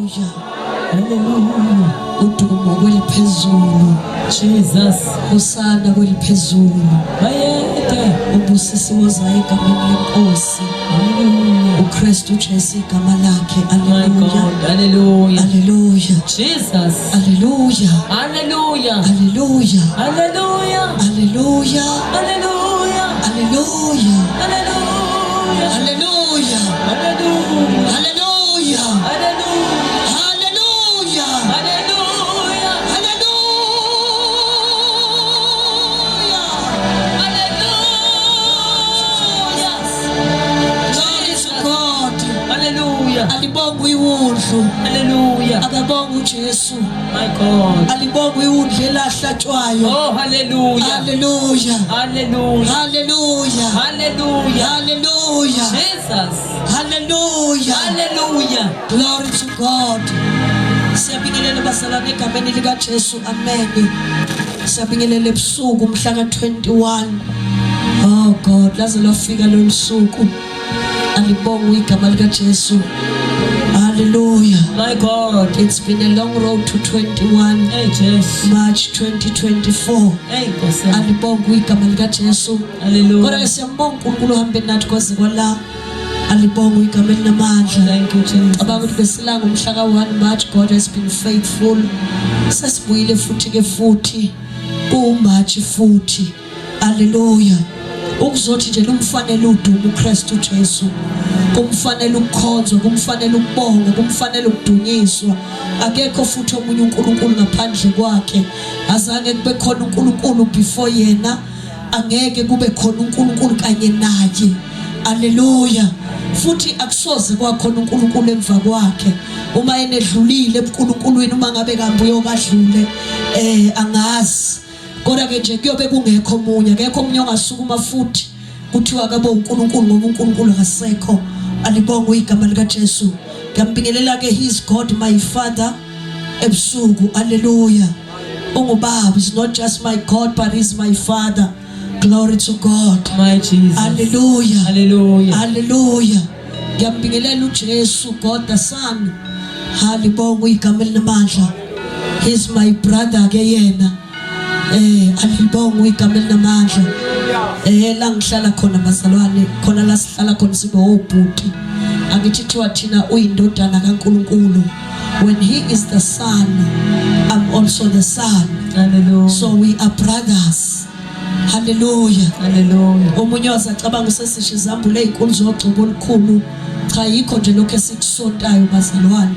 Hallelujah. Hallelujah. Udumo kweliphezulu. Jesus. Usana kweliphezulu. Bayede. Ubusisiwe zayo egameni lenkosi. Hallelujah. uKristu Jesu igama lakhe. Hallelujah. Hallelujah. Hallelujah. Jesus. Hallelujah. Hallelujah. Hallelujah. Hallelujah. Hallelujah. Hallelujah. Hallelujah. Hallelujah. Hallelujah. Hallelujah. Hallelujah. Hallelujah. Hallelujah. Alibonga iwundlu. Hallelujah. Akabonga uJesu. My God. Alibonga iwundlu elahlatshwayo. Oh hallelujah. Hallelujah. Hallelujah. Hallelujah. Hallelujah. Hallelujah. Jesus. Hallelujah. Hallelujah. Glory to God. Siyabingelela basalane egameni lika Jesu. Amen. Siyabingelela ebusuku mhla ka-21. Oh God, laze lafika lo suku. Alibonga igama lika Jesu. Hallelujah. My God. It's been a long road to 21. Hey, Jesus. March 2024. Hey, Kosi. Alibonga igama lika Jesu. Hallelujah. Kodwa siyambonga uNkulunkulu uhambe nathi kwaze kwala. Alibonga igama elinamandla. Thank you, Jesus. Abantu besilanga umhla ka-1 March, God has been faithful. Sasibuyile futhi uMarch futhi. Hallelujah. Ukuzothi nje lumfanele udumo uKristu Jesu. Kumfanele ukukhonzwa, kumfanele ukubonga, kumfanele ukudunyiswa. Akekho futhi omunye uNkulunkulu ngaphandle kwakhe. Azange kube khona uNkulunkulu before yena, angeke kube khona uNkulunkulu kanye naye. Hallelujah. Futhi akusoze kwakhona uNkulunkulu emva kwakhe. Uma enedlulile ebuNkulunkulwini, uma ngabe kambe uyokadlule angazi. Kodwa ke nje kuyobe kungekho omunye, akekho omunye ongasukuma futhi kuthiwa akabo uNkulunkulu ngoba uNkulunkulu akasekho. Alibonga igama lika Jesu. Ngiyambingelela ke his God my Father ebusuku. Hallelujah. Ungubaba is not just my God but is my Father. Glory to God. My Jesus. Hallelujah. Hallelujah. Hallelujah. Ngiyambingelela uJesu God the Son. Halibonga igama elinamandla. He's my brother ke yena. Alibonga igama elinamandla. La ngihlala khona bazalwane, khona la sihlala khona sibe obhuti. Angithi thiwa thina uyindodana kaNkulunkulu. When he is the son, I'm also the son. Hallelujah. So we are brothers. Hallelujah. Hallelujah. Omunye wasacabanga usesisho izambulo ezinkulu zogcobo olukhulu. Cha yikho nje lokho esikusontayo bazalwane.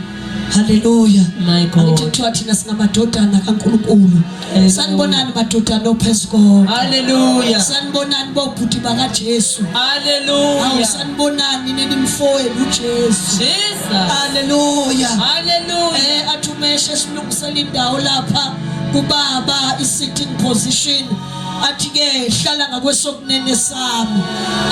Hallelujah. My God. Angithiwa thina singamadodana kaNkulunkulu. Sanibonani madodana ophezulu. Hallelujah. Sanibonani bobhuti baka Jesu. Hallelujah. Sanibonani nenimfowenu uJesu. Jesus. Hallelujah. Hallelujah. Athumeshe silungisela indawo lapha kubaba i-sitting position. Athi ke hlala ngakwesokunene sami.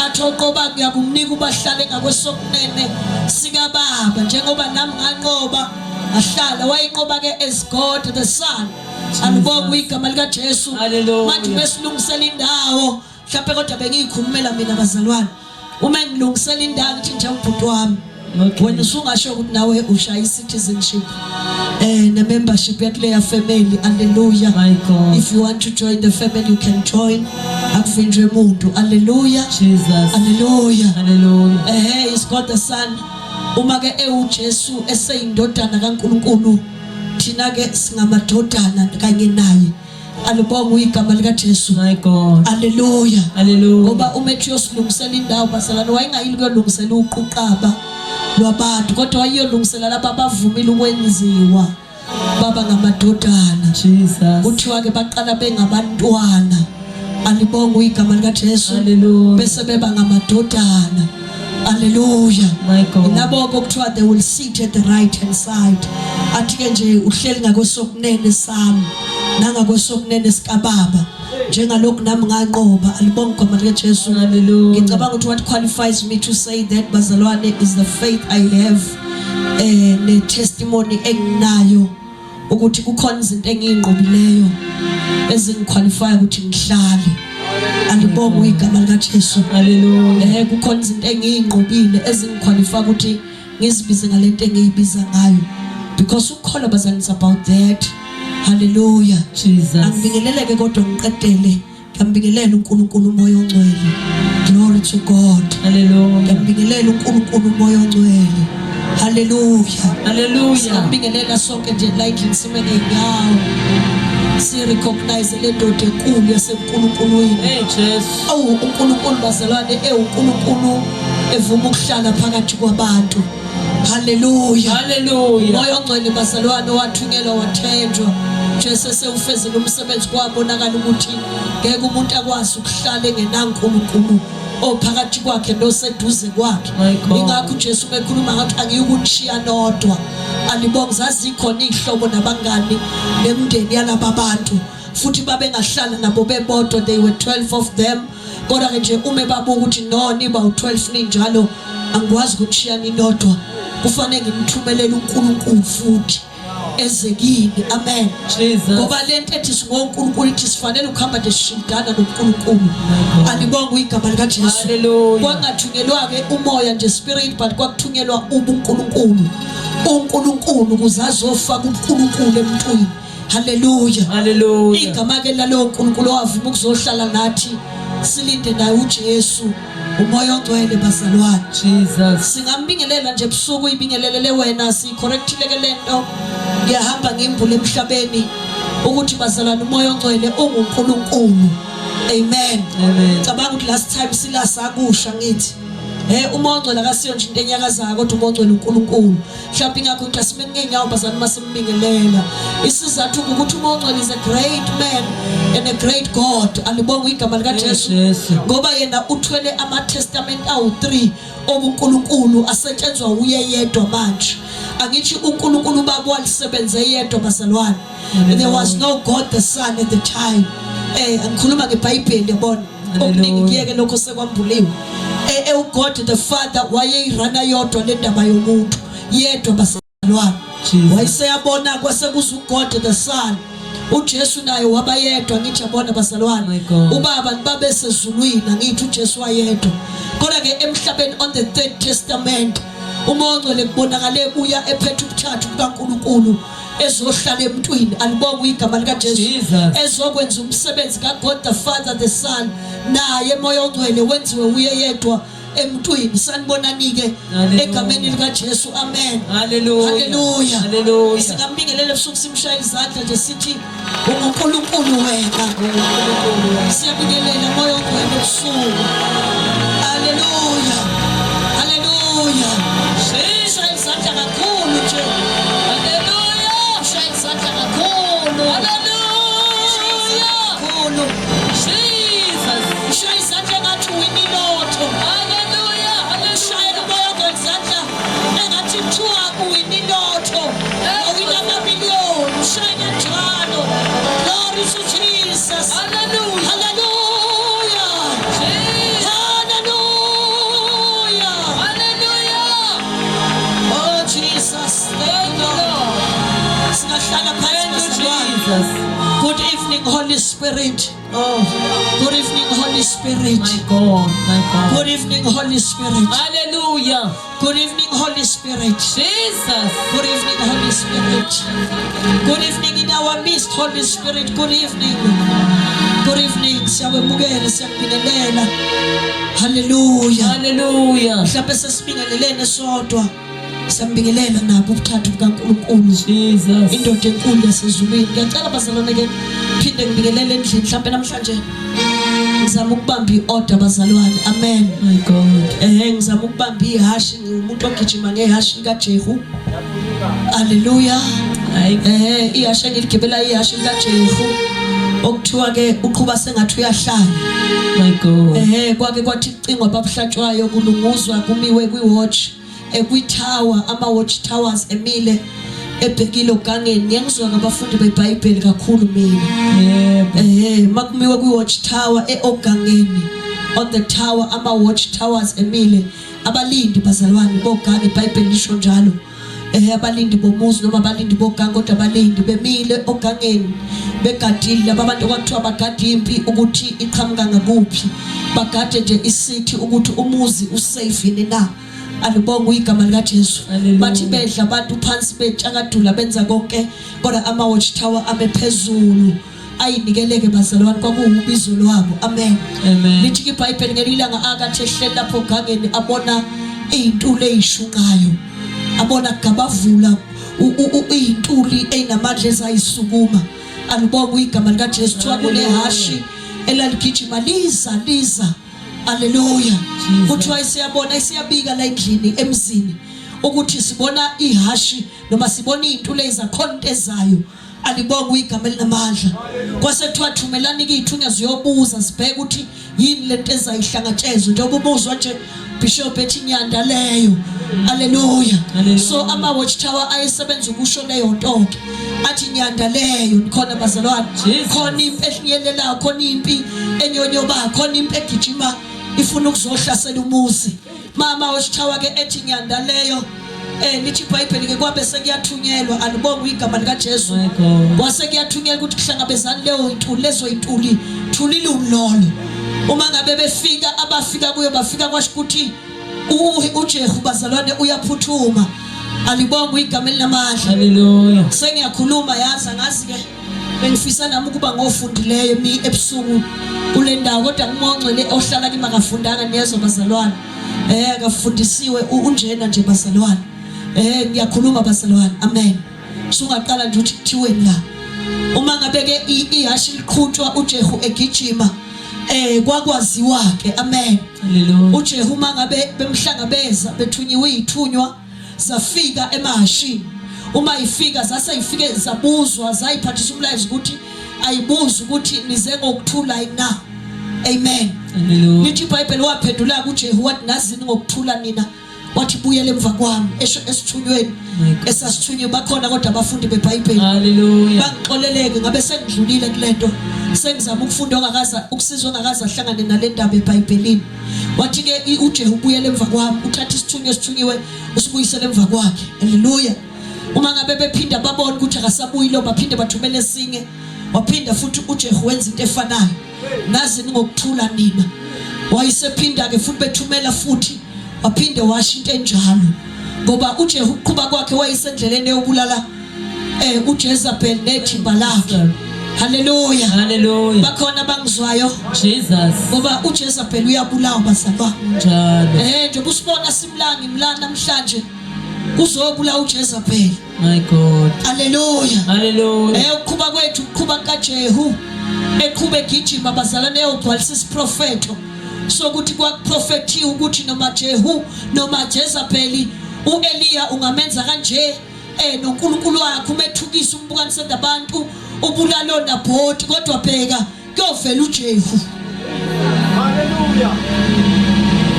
Athi oqoba ngiyakumnika ubahlale ngakwesokunene sika baba njengoba nami nganqoba ahlala wayiqoba ke as God the Son. Alibonga igama lika Jesu. Manje besilungisela indawo mhlawumbe kodwa bengiyikhulumela mina bazalwane. Uma ngilungisela indawo ngithi nje ubhuti wami wena usungasho ukuthi nawe ushaya citizenship ne membership yakuleya family. Hallelujah. My God. If you want to join the family you can join. Akuvinjwe umuntu. Hallelujah. Jesus. Hallelujah. Hallelujah. Is God the Son. Uma ke uJesu eseyindodana kaNkulunkulu, thina ke singamadodana kanye naye. Alibonga igama lika Jesu. My God. Hallelujah. Hallelujah. Ngoba umethi yosilungisela indawo basalana wayengayili kuyolungisela uqhuqaba lwabantu kodwa wayiyolungisela laba abavumile ukwenziwa baba ngamadodana. Jesus. Kuthiwa ke baqala bengabantwana. Alibonga igama lika Jesu. Hallelujah. Bese beba ngamadodana. Hallelujah. My God. Nabo kuthiwa they will sit at the right hand side. Athi ke nje uhleli ngakwesokunene sami nangakwesokunene sikababa njengalokhu nami nganqoba. Alibonga igama lika Jesu. Hallelujah. Ngicabanga ukuthi what qualifies me to say that bazalwane is the faith I have ne testimony enginayo ukuthi kukhona izinto engiyinqobileyo ezingiqualify ukuthi ngihlale. Alibonga igama lika Jesu. Hallelujah. Kukhona izinto engiyinqobile ezingiqualify ukuthi ngizibize ngalento engiyibiza ngayo. because ukukholwa bazalwane is about that. Hallelujah. Jesus. Angibingeleleke kodwa ngiqedele. Ngiyambingelela uNkulunkulu umoya ongcwele. Glory to God. Hallelujah. Ngiyambingelela uNkulunkulu umoya ongcwele. Hallelujah. Hallelujah. Ngiyambingelela sonke nje like insimene nyawo. Si recognize le ndoda enkulu yaseNkulunkulwini. Hey Jesus. uNkulunkulu bazalwane uNkulunkulu evuma ukuhlala phakathi kwabantu. Hallelujah. Hallelujah. Moya ongcwele bazalwane wathunyelwa wathenjwa. Jesu sewufezile umsebenzi kwabonakala ukuthi ngeke umuntu akwazi ukuhlala engenaNkulunkulu ophakathi kwakhe noseduze kwakhe. Ingakho Jesu bekhuluma ngathi angiyukutshiya nodwa. Alibonga zazikhona ihlobo nabangani nemndeni yalaba bantu futhi babengahlala nabo bebodwa. They were 12 of them. Kodwa ke nje ume babuka ukuthi no niba u12 ninjalo angikwazi ukutshiya ninodwa. Kufanele ngimthumelele uNkulunkulu futhi ezekini. Amen. Jesus. Ngoba lento ethi singoNkulunkulu ithi sifanele ukuhamba desishintana noNkulunkulu. Alibonga uyigama lika Jesu. Hallelujah. Kwangathunyelwa ke umoya nje spirit but kwakuthunyelwa ubuNkulunkulu. uNkulunkulu kuzazofaka uNkulunkulu emntwini. Hallelujah. Hallelujah. Igama ke lalo uNkulunkulu wavuma ukuzohlala nathi silinde naye uJesu umoya ongcwele bazalwane. Jesus. Singambingelela nje ebusuku uyibingelelele wena si correctile ke lento ngiyahamba ngimbule emhlabeni ukuthi bazalwane umoya ongcwele unguNkulunkulu. Amen. Amen. Cabanga ukuthi last time silasakusha ngithi umoya ongcwele akasiyo nje into enyakazayo kodwa umoya ongcwele uNkulunkulu. Mhlawumbe ingakho ukuthi asimene ngenyawo bazalwane masimbingelela. Isizathu ukuthi umoya ongcwele is a great man and a great God. Alibonga igama lika Jesu. Ngoba yena uthwele ama testament awu3 obuNkulunkulu asetshenzwa uye yedwa manje. Angithi uNkulunkulu babo walisebenze yedwa bazalwane. There was no God the Son at the time. Angikhuluma ngeBhayibheli yabona. Okuningi kuyeke lokho sekwambuliwe. God the Father wayeyirana yodwa le ndaba yomuntu yedwa bazalwane. Wayeseyabona kwasekuza uGod the Son. uJesu naye wabayedwa ngithi yabona bazalwane. Ubaba nibabe sezulwini ngithi uJesu wayedwa. Kodwa ke emhlabeni on the third testament umoya ongcwele kubonakale uya ephethe ubuthathu bukaNkulunkulu ezohlala emntwini. Alibonga igama lika Jesu. Ezokwenza umsebenzi kaGod the Father the Son naye moya ongcwele wenziwe uye yedwa emntwini. Sanibonani ke egameni lika Jesu. Amen. Hallelujah. Hallelujah. Hallelujah. Singambingelela ebusuku simshaya izandla nje sithi uNkulunkulu wena. Siyabingelela moya ongcwele ebusuku. Hallelujah. Hallelujah. Shaya izandla kakhulu nje. Hallelujah. Shaya izandla kakhulu. Hallelujah. Kakhulu. Jesus. Shaya izandla ngathi winilotho. Hallelujah. Shaya moya ongcwele izandla engathi kuthiwa uwinilotho. Awina amamiliyoni. Shaya njalo. Glory to Jesus. Hallelujah. Hallelujah. Hallelujah. Hallelujah. Oh Jesus. Thank you Lord. Singahlala phansi bazalwane. Good evening Holy Spirit. Oh. Good evening Holy Spirit. My God. My God. Good evening Holy Spirit. Hallelujah. Good evening Holy Spirit. Jesus. Good evening Holy Spirit. Good evening in our midst Holy Spirit. Good evening. Good evening. Siyabemukela siyabingelela. Hallelujah. Hallelujah. Mhlawumbe sesibingelelene sodwa. Siyambingelela nabo ubuthathu bukaNkulunkulu. Jesus. Indoda enkulu yasezulwini. Ngiyacela bazalwane ke phinde ngibingelele endlini mhlawumbe namhlanje ngizama ukubamba iorder bazalwane. Amen. My God. Ngizama ukubamba ihashi umuntu ogijima ngehashi likaJehu. Hallelujah. Ihashi ngiligibela ihashi likaJehu. Okuthiwa ke uqhuba sengathi uyahlala. My God. Kwake kwathi icingwa babuhlatshwayo kulunguzwa kumiwe kwiwatch kwitower ama watch towers emile ebhekile ogangeni. Ngiyangizwa ngabafundi beBhayibheli kakhulu mina. Makumiwe kwiwatch tower ogangeni on the tower ama watch towers emile abalindi bazalwane bogange iBhayibheli lisho njalo. Abalindi bomuzi noma abalindi bogange kodwa abalindi bemile ogangeni begadile laba bantu okwakuthiwa bagada impi ukuthi iqhamuka ngakuphi. Bagade nje isithi ukuthi umuzi usafe yini na. alibonga igama lika Jesu. Hallelujah. Bathi bedla abantu phansi betshakadula benza konke kodwa ama watch tower amephezulu ayinikeleke bazalwane kwakuwubizo lwabo. Amen. Amen. Lithi iBhayibheli ngelilanga akathi ehleli lapho gangeni abona izintuli ezishunqayo, abona gabavula izintuli ezinamandla ezayisukuma. Alibonga igama lika Jesu. Kuthiwa kunehashi elaligijima liza. Hallelujah. Kuthiwa siyabona siyabika la endlini emzini ukuthi sibona ihashi noma sibona izintuli ezakhontezayo. Alibonga igama elinamandla. Kwase kuthiwa thumelani izithunywa ziyobuza sibheke ukuthi yini lento ezayihlangatshezwe njengoba ubuzwa nje Bishop ethi inyanda leyo. Hallelujah. So ama watch tower ayesebenza ukusho leyo nto ke athi inyanda leyo khona bazalwane, khona impi ehliyelela, khona impi enyonyoba, khona impi egijima ifuna ukuzohlasela umuzi. Mama watch tower ke ethi inyanda leyo lithi iBhayibheli ke kwabe sekuyathunyelwa. Alibonga igama lika Jesu. Kwase kuyathunyelwa ukuthi kuhlangabezana leyo intuli, lezo intuli thulile umlolo. Uma ngabe befika abafika kuyo bafika kwasho ukuthi uJehu bazalwane uyaphuthuma. Alibonga igama elinamandla. Hallelujah. Sengiyakhuluma yaza ngazi ke bengifisa nami ukuba ngofundileyo mi ebusuku kule ndawo kodwa kumonxele ohlala kimi akafundanga nezo bazalwane. Akafundisiwe unjena nje bazalwane. Ngiyakhuluma bazalwane. Amen. Sungaqala nje uthi kuthiweni la. Uma ngabe ke ihashi liqhutshwa uJehu egijima kwakwaziwa ke. Amen. Hallelujah. uJehu mangabe bemhlangabeza bethunyiwe izithunywa zafika emahashini. Uma ifika zasayifike zabuzwa zayiphathisa umlayezo ukuthi ayibuza ukuthi nize ngokuthula na. Amen. Hallelujah. Lithi iBhayibheli waphendula kuJehu wathi nazini ngokuthula nina, wathi buyele emva kwami esithunyweni esasithunywe bakhona kodwa abafundi beBhayibheli. Hallelujah. Bangixoleleke ngabe sengidlulile kulento, sengizama ukufunda ongakaza ukusizwa ongakaza ahlangane nale ndaba eBhayibhelini. Wathi ke uJehu ubuyele emva kwami, uthatha isithunywe esithunyiwe usibuyisele emva kwakhe. Hallelujah. Uma ngabe bephinda babona ukuthi akasabuyi lo baphinde bathumele esinye, waphinda futhi uJehu wenza into efanayo. Nazini ngokuthula nina. Wayisephinda ke futhi bethumela futhi waphinde washo into enjalo ngoba uJehu ukuqhuba kwakhe wayesendleleni yobulala uJezebel nethimba lakhe. Hallelujah. Hallelujah. Bakhona bangizwayo Jesus. ngoba uJezebel uyabulawa bazalwa. Njalo. Njengoba usibona simlana namhlanje uzobula uJezebel. My God. Hallelujah. Hallelujah. Ukuqhuba kwethu ukuqhuba kaJehu eqhube gijima bazalwane eyogcwalisa isiprofeto sokuthi kwakuprofethiwe ukuthi noma Jehu noma Jezebel uEliya ungamenza kanje noNkulunkulu wakhe umethukisa umbukanise ndabantu ubulalo naBhoti kodwa bheka kuyovela uJehu. Hallelujah.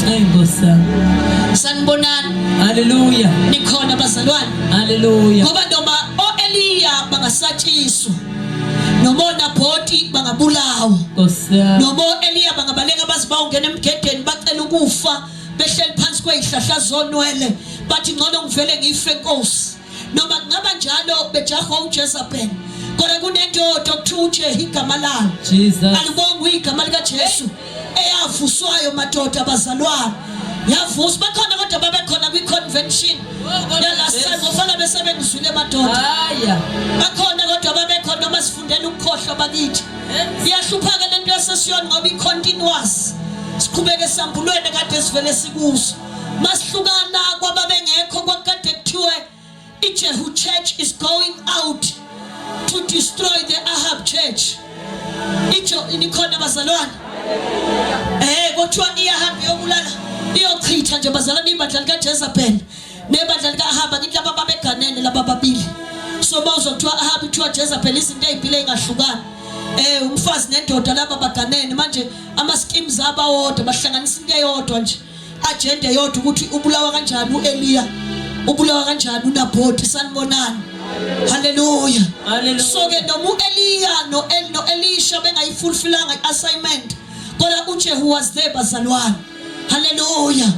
Enkosi. Sanibonani. Hallelujah. Nikhona bazalwane. Hallelujah. Ngoba noma oEliya bangasatshiswa noma naBhoti bangabulawa, Nkosi. noma Eliya bangabaleka baziba ungena emgedeni bacela ukufa behleli phansi kwezihlahla zonwele bathi ngcono ngivele ngife Nkosi. Noma kungaba njalo bejaha uJezebel kodwa kunendoda okuthiwa uJehu igama layo. Jesus. Alibonga igama lika Jesu eyavuswayo madoda bazalwane. Yavuswa bakhona kodwa babekhona kwiconvention yalasa ngofana besebenzile madoda. Haya. Bakhona kodwa babekhona noma sifundela ukukhohlwa bakithi. Iyahlupha ke lento yasesiyoni ngoba icontinuous. Siqhubeke sambulweni kade sivele sikuso. Masihlukana kwababengekho kwakade kuthiwe iJehu church is going out to destroy the Ahab church. Ijo inikhona bazalwane. Kuthiwa iyahamba yobulala iyochitha nje bazalwane ibandla lika Jezebel nebandla lika Ahab ngithi laba babeganene laba babili. So bawuzothiwa Ahab ithiwa Jezebel izinto ezibhile engahlukani. Umfazi nendoda laba baganene manje ama schemes abawodwa bahlanganisa into eyodwa nje, agenda eyodwa ukuthi ubulawa kanjani uEliya, ubulawa kanjani uNaBhoti. Sanibonani. Hallelujah. Hallelujah. So ke noma uEliya no Elisha bengayifulfillanga iassignment kodwa uJehu was there bazalwane. Hallelujah.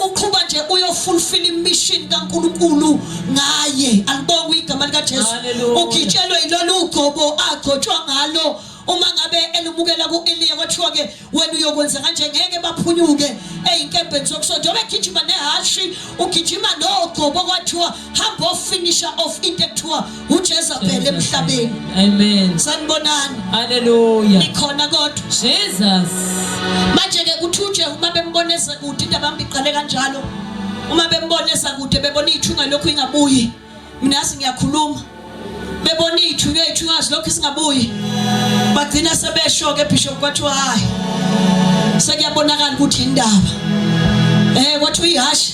Uqhuba nje uyofulfill imission kaNkulunkulu ngaye. Alibonga igama lika Jesu. Ugitshelwe yilolu ugobo agcotshwa ngalo. Uma ngabe elumukela kuEliya kwathiwa ke wena uyokwenza kanje ngeke baphunyuke einkempeni zokusonto njengoba egijima nehashi ugijima nogobo kwathiwa hamba ofinisher of into ekuthiwa uJezebeli emhlabeni. Amen. Sanibonani. Hallelujah. Nikhona kodwa. Jesus. Manje ke kuthi uje uma bembonesa kude into abambi iqale kanjalo. Uma bembonesa kude bebona ithunga lokhu ingabuyi. Mina asi ngiyakhuluma. Bebona ithunga lokhu singabuyi. Bagcina sebesho ke bishop kwathiwa hayi. Sekuyabonakala ukuthi indaba. Kwathiwa ihashi.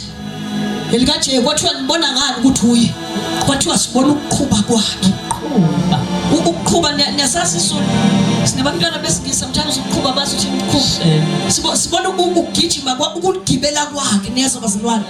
Elikaje kwathiwa ngibona ngani ukuthi uyi. Kwathiwa sibona ukuqhuba kwakhe. Ukuqhuba nesasisulu. Sinabantwana besingisa mthanda ukuqhuba bathi ukuqhuba. Sibona ukugijima ukugibela kwakhe niyeza bazalwane.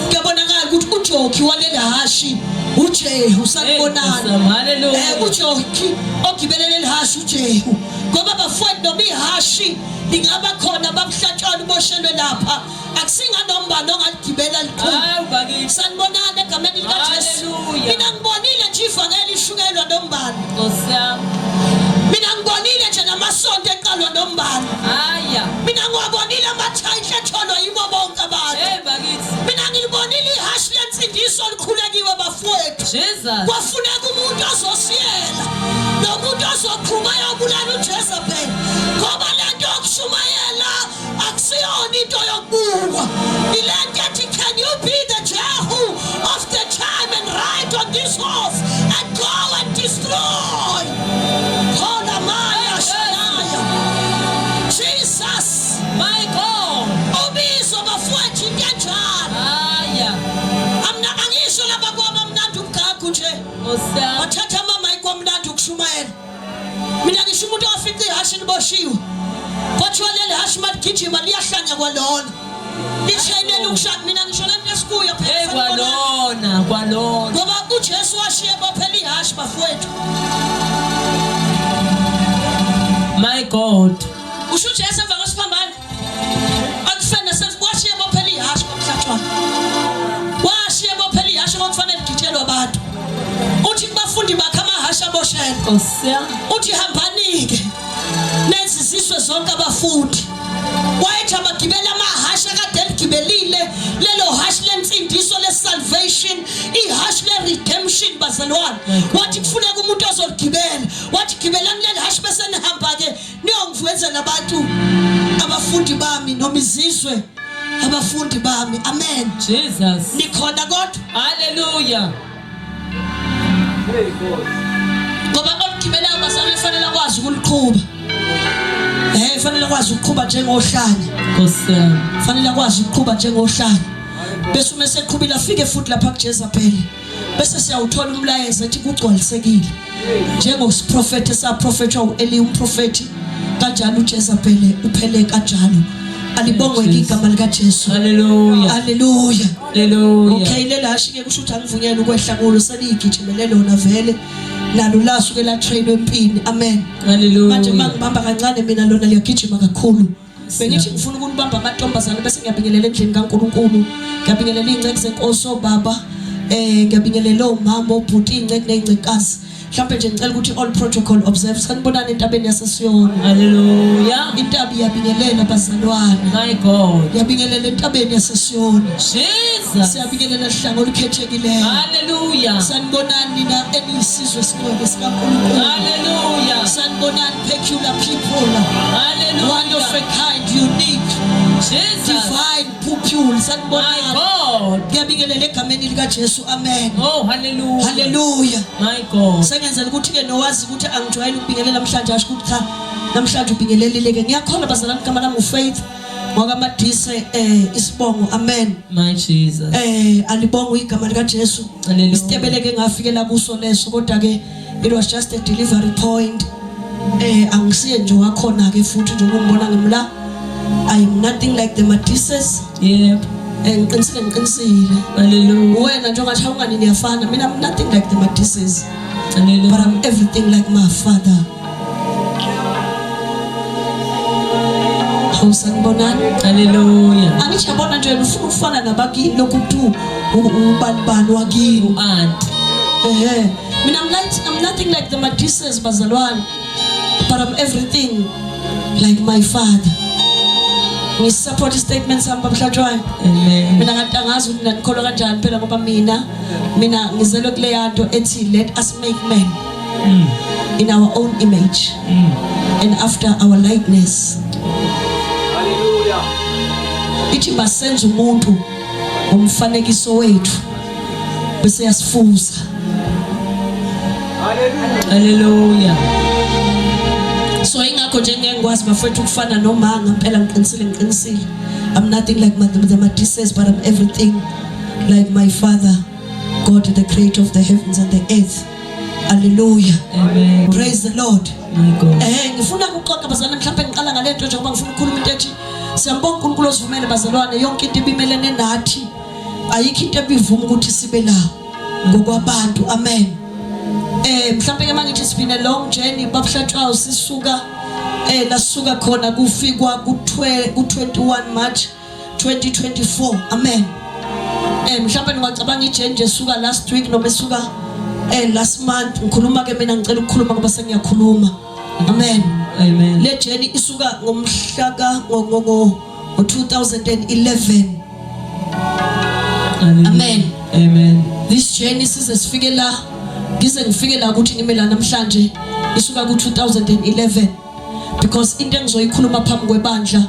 Kuyabonakala ukuthi uJoki waleli hashi uJehu sanibonana. Hallelujah. uJoki ogibelele lehashi uJehu. Ngoba bafowethu noma ihashi lingaba khona bamhlatshana uboshelwe lapha. Akusinga nombani ongaligibela likhulu. Sanibonana egameni likaJesu. Mina ngibonile nje ivangeli ishukelwa nombani. Mina ngibonile nje namasonto eqalwa nombani. Mina ngiwabonile amathayisha etholwa yibo bonke abantu. Mina ngilibonile ihashi lensindiso likhulekiwe bafowethu. Kwafuneka umuntu ozosiyela nomuntu ozoqhuma yobulala uJezebeli. Ngoba lento yokushumayela akusiyona into yokubukwa. Ilento ethi can you be the Jehu of the time and ride on this horse and go and destroy. Hola Maya Shanaya. Jesus, my God. Ubizo bafowethu kanjani. Amna angisho laba kwaba mnandi umgagu nje. Wathatha mama ikwamnandi ukushumayela. Mina ngisho umuntu ofica ihashi liboshiwe. Kwathiwa leli hashi maligijima liyahlanya kwalona. Lishayinela ukushaka mina ngisho lento esikuyo phela. Kwalona. Ngoba uJesu washiye bophela ihashi bafowethu. My God. Usho uJesu emva kwesiphambano. Akufana washiye bophela ihashi komhlatshwana. Washiye bophela ihashi ngokufanele ligijelwe abantu. Uthi kubafundi bakhe amahashi aboshela. Uthi hambanike. Neziziswe zonke abafundi. Wayethi abagibela amahashi akade ligibelile lelo hashi lensindiso lesalvation, ihashi leredemption bazalwane. Wathi kufuneka umuntu ozoligibela. Wathi gibelani leli hashi bese nihamba ke niyongivenzela abantu abafundi bami noma izizwe abafundi bami. Amen. Jesus. Nikhona kodwa. Hallelujah. Hey God. Ngoba ogibela abazalwane kufanele akwazi ukuliqhuba. Fanele akwazi ukuqhuba njengohlanya. Fanele akwazi ukuqhuba njengohlanya. Bese uma seqhubile afike futhi lapha kuJezebeli. Bese siyawuthola umlayezo ethi kugcwalisekile. Njengosiprofeti esaprofetha uEli umprofeti kanjalo uJezebeli uphele kanjalo. Alibongwe igama lika Jesu. Hallelujah. Hallelujah. Hallelujah. Okay lela ashike kusho ukuthi angivunyelwe ukwehla kulo seligijimele lona vele. Nalo lasuke la train empini. Amen. Hallelujah. Manje mangibamba kancane mina lona liyagijima kakhulu. Bengithi ngifuna ukunibamba amantombazane bese ngiyabingelela endlini kaNkulunkulu. Ngiyabingelela ingceke zenkosi baba. Ngiyabingelela omama obhuti ingceke nezincekazi. Mhlawumbe nje ngicela ukuthi all protocol observe. Sanibonana entabeni yaseSiyoni. Hallelujah. Intabi yabingelela bazalwane. My God. Yabingelela entabeni yaseSiyoni. Jesus. Siyabingelela ihlango olukhethekileyo. Hallelujah. Sanibonani nina enisizwe singcwele sikaNkulunkulu. Hallelujah. Sanibonani peculiar people. Hallelujah. One of a kind, unique, Jesus. divine pupil. Sanibonani. My God. Ngiyabingelela egameni lika Jesu. Amen. Oh, hallelujah. Hallelujah. My God. Sengenzela ukuthi ke nowazi ukuthi angijwayele ukubingelela namhlanje asho ukuthi cha namhlanje ubingelelile ke ngiyakholwa bazalwane igama lami uFaith ngoba Madise isibongo. Amen. My Jesus. Alibonga igama lika Jesu. Isitebele ke ngafikela kuso leso kodwa ke it was just a delivery point. Angisiye nje wakhona ke futhi nje ukungibona ngimla. I am nothing like the Madises. Yep. Ngiqinisile. Hallelujah. Wena nje ungathi awungani niyafana. Mina I'm nothing like the Madises. Hallelujah. But I'm everything like my father. Sanibonani. Hallelujah. Angithi yabona nje ufuna ukufana nabaki lokhu kuthi ubalibani wakini. Aunt. Mina I'm nothing like the Madises bazalwane. But I'm everything like my father. ngisupport statement sami babhlatshwayo. Amen. Mina ngathi angazi ukuthi nanikholwa kanjani phela ngoba mina ngizelwe kule yanto ethi let us make man in our own image and after our likeness. Hallelujah. Ithi basenze umuntu ngomfanekiso wethu bese yasifuza. Hallelujah. Hallelujah. So ingakho nje ngengikwazi bafethu ukufana nomanga phela ngiqinisile. I'm nothing like the Madise, but I'm everything like my Father, God, the creator of the heavens and the earth. Hallelujah. Amen. Praise the Lord. My God. Ngifuna ukuxoxa bazalwane mhlawumbe ngiqala ngale nto nje ngoba ngifuna ukukhuluma into ethi siyambonga uNkulunkulu osivumele bazalwane yonke into ibimelene nathi. Ayikho into ebivuma ukuthi sibe la ngokwabantu. Amen. Mhlawumbe ke mangithi sibine long journey babhlatshwayo sisuka lasuka khona kufikwa ku21 March 2024. Amen. Mhlawumbe ngicabanga ijenje esuka last week noma esuka last month ngikhuluma ke mina ngicela ukukhuluma ngoba sengiyakhuluma. Amen. Amen. Le journey isuka ngomhla ngo 2011. Amen. Amen. This journey size sifike la ngifike la ukuthi ngime la namhlanje isuka ku 2011 because into engizoyikhuluma phambi kwebandla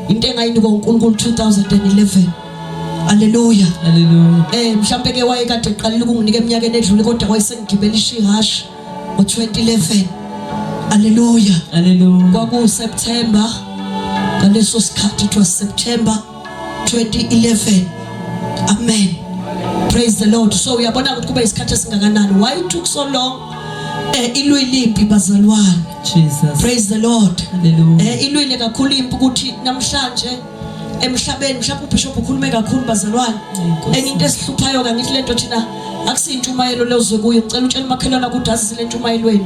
into engayinika uNkulunkulu 2011. Hallelujah. Hallelujah. Mhlawumbe ke wayekade eqalile ukunginika eminyakeni edlule kodwa wayesengigibela ihash ngo2011. Hallelujah. Hallelujah. Kwaku September ngaleso sikhathi it was September 2011. Amen. Praise the Lord. So uyabona ukuthi kube isikhathi esingakanani. Why it took so long? Ilwi limpi bazalwane. Jesus. Praise the Lord. Hallelujah. Ilwile kakhulu impi ukuthi namhlanje emhlabeni mhlawumbe uBishop ukhulume kakhulu bazalwane. Enye into esihluphayo ka ngithi lento thina akusintshumayelo lezwe kuyo. Ngicela utshela umakhelwana ukuthi asizile entshumayelweni.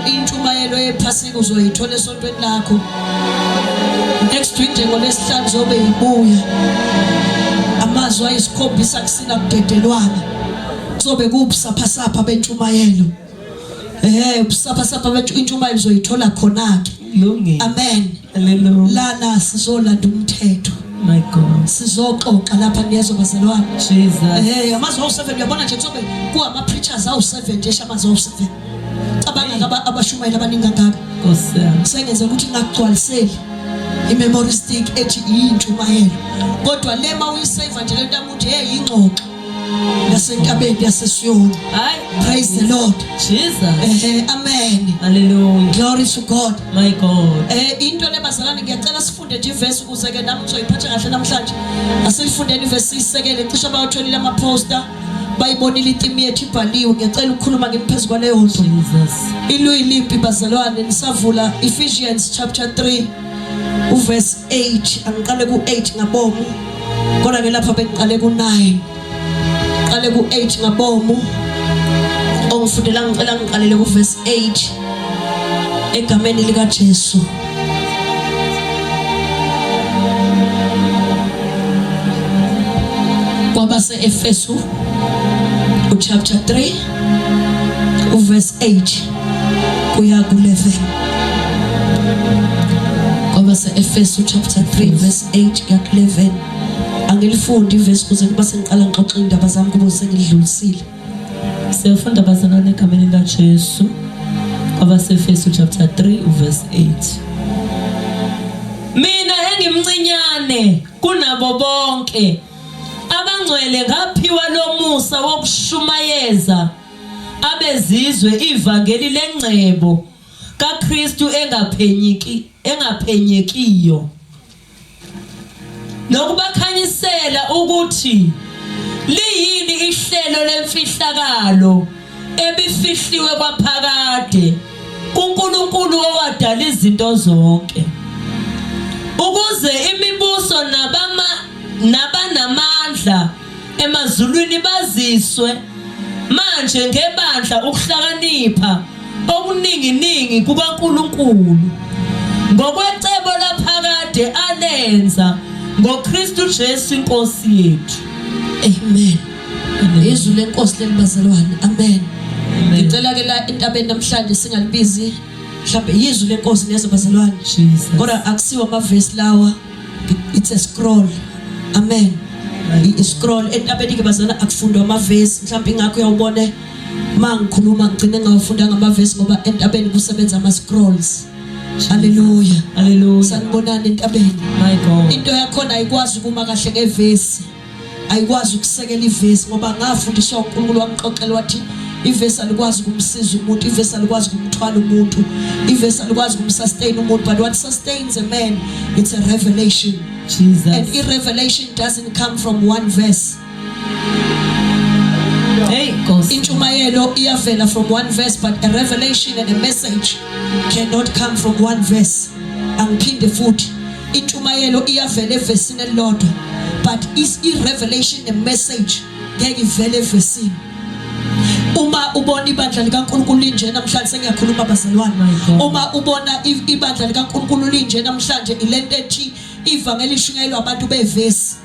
Intshumayelo yephasika uzoyithola esontweni lakho. Next week ngolesihlanu zobe ibuya. Amazwi ayisikhombisa kusina kudedelwana. Sobe kubusapha bentshumayelo. Ubusapha bentshumayelo uzoyithola khona ke. Amen. Hallelujah. Lana sizolanda umthetho. My God. Sizoxoxa lapha niyezo bazalwane. Jesus. Amazwi awu7 uyabona nje sobe kuama preachers awu7 nje amazwi awu7. Cabanga abashumayela abaningi kangaka. Nkosi. Sengenze ukuthi ngakugcwaliseli imemory stick ethi intshumayelo. Kodwa lema uyisave nje lento yamuthi ingxoxo yasentabeni yaseSiyoni. Hayi. Praise the Lord. Jesus. Amen. Hallelujah. Glory to God. My God. Into lebazalwane ngiyacela sifunde nje iverse ukuze ke nami ngizoyiphatha kahle namhlanje. Asilifundeni iverse isekele cishe bayotholile ama poster bayibonile itimi yethu ibhaliwe. Ngiyacela ukukhuluma ngemphezu kwaleyo nto. Jesus. Ilwi limpi bazalwane nisavula Ephesians chapter 3 uverse 8 angiqale ku8 ngabomu kodwa ke lapha bengiqale ku9 qale ku8 ngabomu ongifundela ngicela ngiqalele kuverse 8 egameni lika Jesu. Kwabase Efesu chapter 3 uverse 8 kuya ku11. Kwabase Efesu chapter 3 verse 8 kuya ku11. Angilifundi iverse kuze kuba sengiqala ngixoxe indaba zami kube sengidlulisile. Siyafunda bazalwane egameni likaJesu. Kwabase-Efesu chapter 3 verse 8. Mina engimncinyane kunabo bonke abangcwele ngaphiwa lomusa wokushumayeza abezizwe ivangeli lengcebo kaKristu engaphenyekiyo nokubakhanyisela ukuthi liyini ihlelo lemfihlakalo ebifihliwe kwaphakade kuNkulunkulu owadala izinto zonke ukuze imibuso nabanamandla emazulwini baziswe manje ngebandla ukuhlakanipha okuningi kukaNkulunkulu ngokwecebo laphakade alenza ngoKristu Jesu inkosi yethu. Amen. Izwi lenkosi lelibazalwane. Amen. Ngicela ke la entabeni namhlanje singalibizi mhlawumbe yizwi lenkosi lezo bazalwane kodwa akusiwa ama-verse lawa, it's a scroll. Amen. I-scroll entabeni ke bazalwane akufundwa ama-verse, mhlawumbe ingakho uyawubone mangikhuluma ngigcine ngawufunda ngama-verse ngoba entabeni kusebenza ama-scrolls. Hallelujah. Hallelujah. Sanibonani entabeni. My God. Into yakhona ayikwazi ukuma kahle ngevesi, ayikwazi ukusekela ivesi ngoba ngafundiswa uNkulunkulu wangixoxela wathi ivesi alikwazi ukumsiza umuntu, ivesi alikwazi ukumthwala umuntu, ivesi alikwazi ukumsustain umuntu, but what sustains a man, it's a revelation. Jesus. And revelation doesn't come from one verse. Hey, Nkosi. Intshumayelo iyavela from one verse, but a revelation and a message cannot come from one verse. Angiphinde futhi, intshumayelo iyavela evesini elilodwa, but i-revelation and message ngeke ivele evesini. Uma ubona ibandla likaNkulunkulu linje namhlanje, sengiyakhuluma bazalwane, uma ubona ibandla likaNkulunkulu linje namhlanje, ilento ethi ivangeli ishunyayelwa abantu bevesi.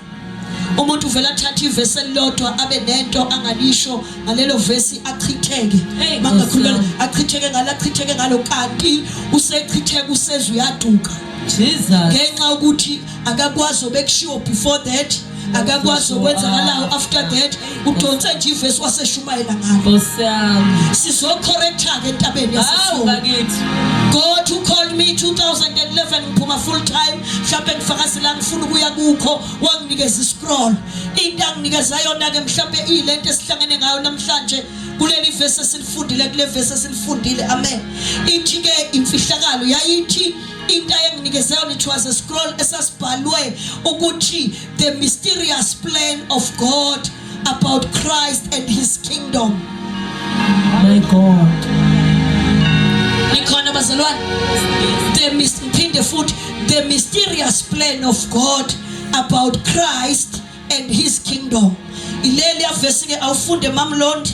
Umuntu uvela athatha ivesi elilodwa abe nento angalisho ngalelo vesi achitheke. Mangakhuluma achitheke ngalo kanti usechitheke usezwe uyaduka. Jesus. Ngenxa ukuthi akakwazi obekushiwo before that, akakwazi okwenzakalayo after that, udonse nje ivesi waseshumayela ngalo. Nkosi yami. Sizocorrecta ke entabeni yasesifunda. God who called me 2011 ngiphuma full time, mhlawumbe ngifakazela ngifuna ukuya kukho, wanginikeza iscroll. Into anginikeza yona ke mhlawumbe ilento esihlangene ngayo namhlanje kuleli verse esilifundile, kule verse esilifundile. Amen. Ithi ke imfihlakalo yayithi into ayenginikeza yona, it was a scroll esasibhalwe ukuthi the mysterious plan of God about Christ and his kingdom. My God. Nikhona bazalwane, the mysterious plan of God about Christ and his kingdom. Ileli ya verse ke awufunde mamlondi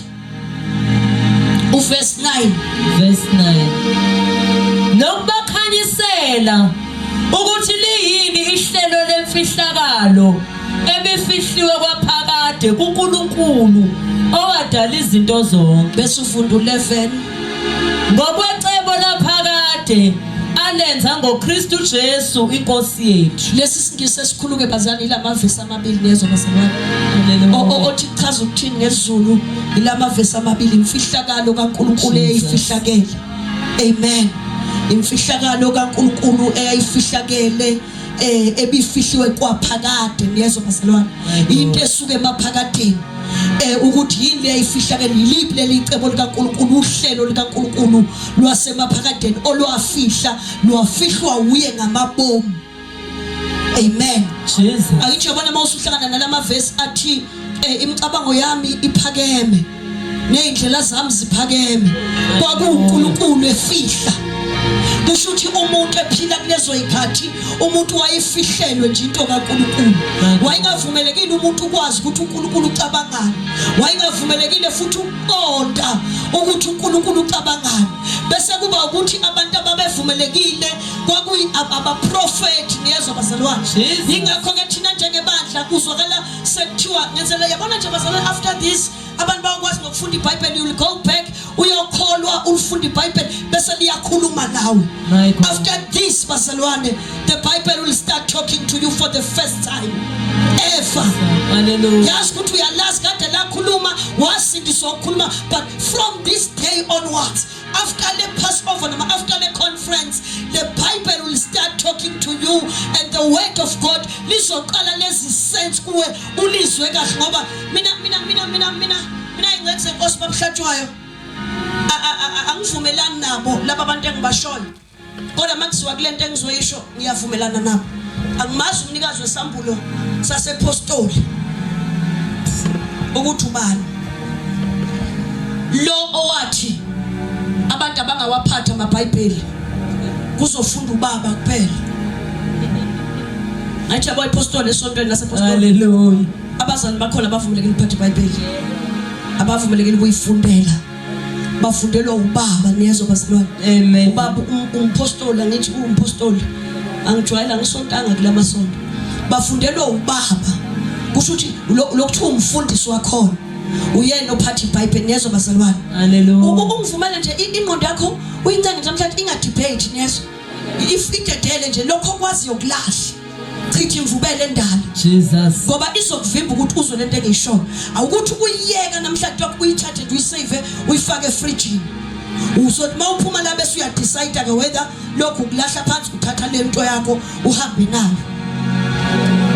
uverse 9. Verse 9. Nokubakhanyisela ukuthi liyini ihlelo lemfihlakalo ebifihliwe kwaphakade kuNkulunkulu owadala izinto zonke. Bese ufunda 11. Ngokwecebo laphakade alenza ngoKristu Jesu inkosi yethu. Lesi singise sikhuluke bazalwane ilama verse amabili lezo bazalwane. Othi chaza ukuthini ngesiZulu ilama verse amabili, imfihlakalo kaNkulunkulu eyifihlakele. Amen. Imfihlakalo kaNkulunkulu eyifihlakele ebifihliwe kwaphakade niyezo bazalwane. Into esuke emaphakadeni. Ukuthi yini leyifihlakele, yiliphi leli cebo likaNkulunkulu, uhlelo likaNkulunkulu lwasemaphakadeni olwafihla lwafihlwa uye ngamabomu. Amen. Jesus. Akithi yabona mawusuhlangana nalama verse athi imicabango yami iphakeme nezindlela zami ziphakeme, kwakuNkulunkulu efihla. Kusho ukuthi umuntu ephila kulezo yikhathi umuntu wayefihlelwe nje into kaNkulunkulu. Wayengavumelekile umuntu ukwazi ukuthi uNkulunkulu ucabangani, wayengavumelekile futhi uqonda ukuthi uNkulunkulu ucabangani. Bese kuba ukuthi abantu ababevumelekile kwakuyi abaprofeti niyezo bazalwane. Ingakho ke thina njengebandla kuzwakala sekuthiwa ngenzela yabona nje bazalwane, after this abantu bakwazi ukufunda iBhayibheli, you will go back uyokholwa ufunda iBhayibheli bese liyakhuluma nawe. After this bazalwane, the Bible will start talking to you for the first time ever. Hallelujah. Yes, ukuthi uyalazi kade lakhuluma wasindiswa ukukhuluma, but from this day onwards, after the Passover, after the conference, the Bible will start talking to you and the word of God lizoqala lezi sense kuwe ulizwe kahle ngoba mina ingcenze Nkosi babhlatshwayo angivumelani nabo laba abantu engibashoyo, kodwa makuziwa kulento engizoyisho ngiyavumelana nabo. Angimazi umnikazi wesambulo sasepostoli ukuthi ubani lo owathi abantu abangawaphatha amaBhayibheli kuzofunda ubaba kuphela. Athi abo apostoli esontweni lasepostoli. Hallelujah. Abazali bakhona bavumelekile ukuphatha iBhayibheli, abavumelekile ukuyifundela, bafundelwa ubaba niyezo bazalwane. Amen. Ubaba umpostoli, angithi umpostoli angijwayela ngisontanga kulama sonto, bafundelwa ubaba. Kusho ukuthi lokuthiwa umfundisi wakhona uyena ophatha iBhayibheli nezo bazalwane. Hallelujah. Ungivumela nje ingqondo yakho uyincane namhlanje ingadebate nezo. If idedele nje lokho kwazi yokulahla. Chithi imvubele endala. Jesus. Ngoba izokuvimba ukuthi uzwe lento engiyisho. Awukuthi uyiyeka namhlanje lokho uyithathe uyisave uyifake efridge. Uzothi mawuphuma la bese uya decide ke whether lokho kulahla phansi uthatha lento yakho uhambe nayo.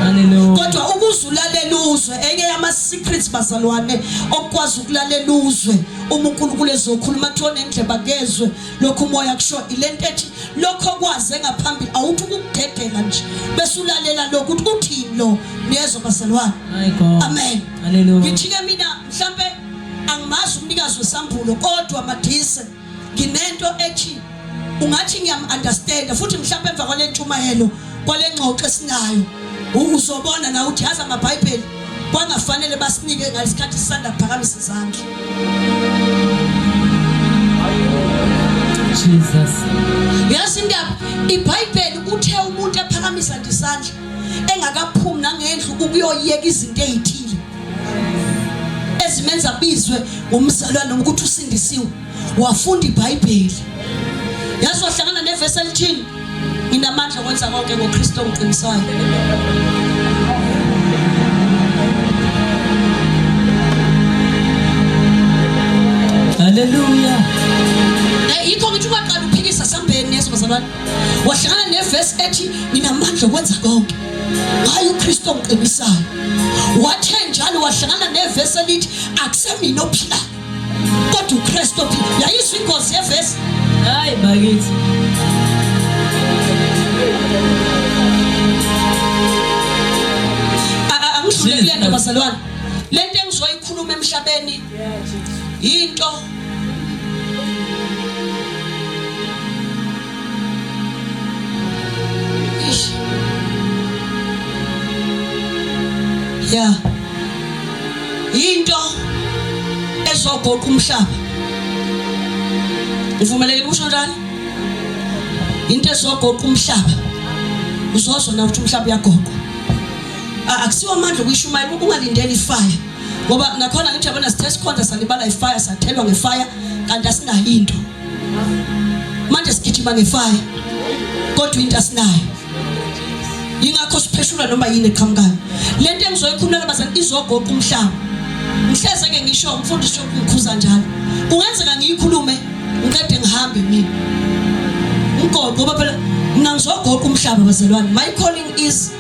Hallelujah. Kodwa ukuzulalela uzwe enye yama secrets bazalwane okwazi ukulalela uzwe uNkulunkulu ezokhuluma kuthona endleba kezwe lokho umoya kusho ilento ethi lokho kwaze ngaphambili awuthi ukugedela nje bese ulalela lokho uthi uthini lo niyezo bazalwane. My God. Amen. Hallelujah. Ngithike mina mhlambe angimazi umnikazi wesambulo kodwa Madise nginento ethi ungathi ngiyam-understand futhi mhlambe emva kwale ntshumayelo kwale ngxoxo esinayo uzobona na uthi yazi amaBhayibheli kwangafanele basinike ngalesikhathi sisanda kuphakamisa izandla. Jesus. Yazi ndaba iBhayibheli uthe umuntu ephakamisa isandla engakaphumi nangendlu ukuyoyeka izinto ezithile ezimenza bizwe umzalwane ukuthi usindisiwe wafunda iBhayibheli. Yazi wahlangana nevesi elithini nginamandla kwenza konke ngoKristu ongiqinisayo. Hallelujah. Yikho ngithi ungaqala uphikisa sambeni yeso bazalwane. Wahlangana nevesi ethi nginamandla kwenza konke ngaye uKristu ongiqinisayo. Wathe njalo wahlangana nevesi elithi akusemina ophila kodwa uKristu ophila. Yayisho ingozi yevesi. Hayi bakithi. Angishule lento bazalwane. Lento engizoyikhuluma emhlabeni into yeah. Into ezogoqa umhlaba. Uvumelekile ukusho njalo? Into ezogoqa umhlaba. Uzozwa na ukuthi umhlaba uyagoqwa. Akusiwa amandla ukuyishumayela ungalindeli ifire. Ngoba nakhona ngithi yabona sithe sikhonza salibala ifire sathelwa ngefire kanti asinayo into. Manje sigijima ngefire. Kodwa into asinayo. Yingakho sipheshula noma yini eqhamukayo. Lento engizoyikhulumela bazali izogoqa umhlaba. Ngihleze ke ngisho umfundisi ngikhuza njalo. Kungenzeka ngiyikhulume ngiqede ngihambe mina. Ngoba phela mina ngizogoqa umhlaba bazalwane. My calling is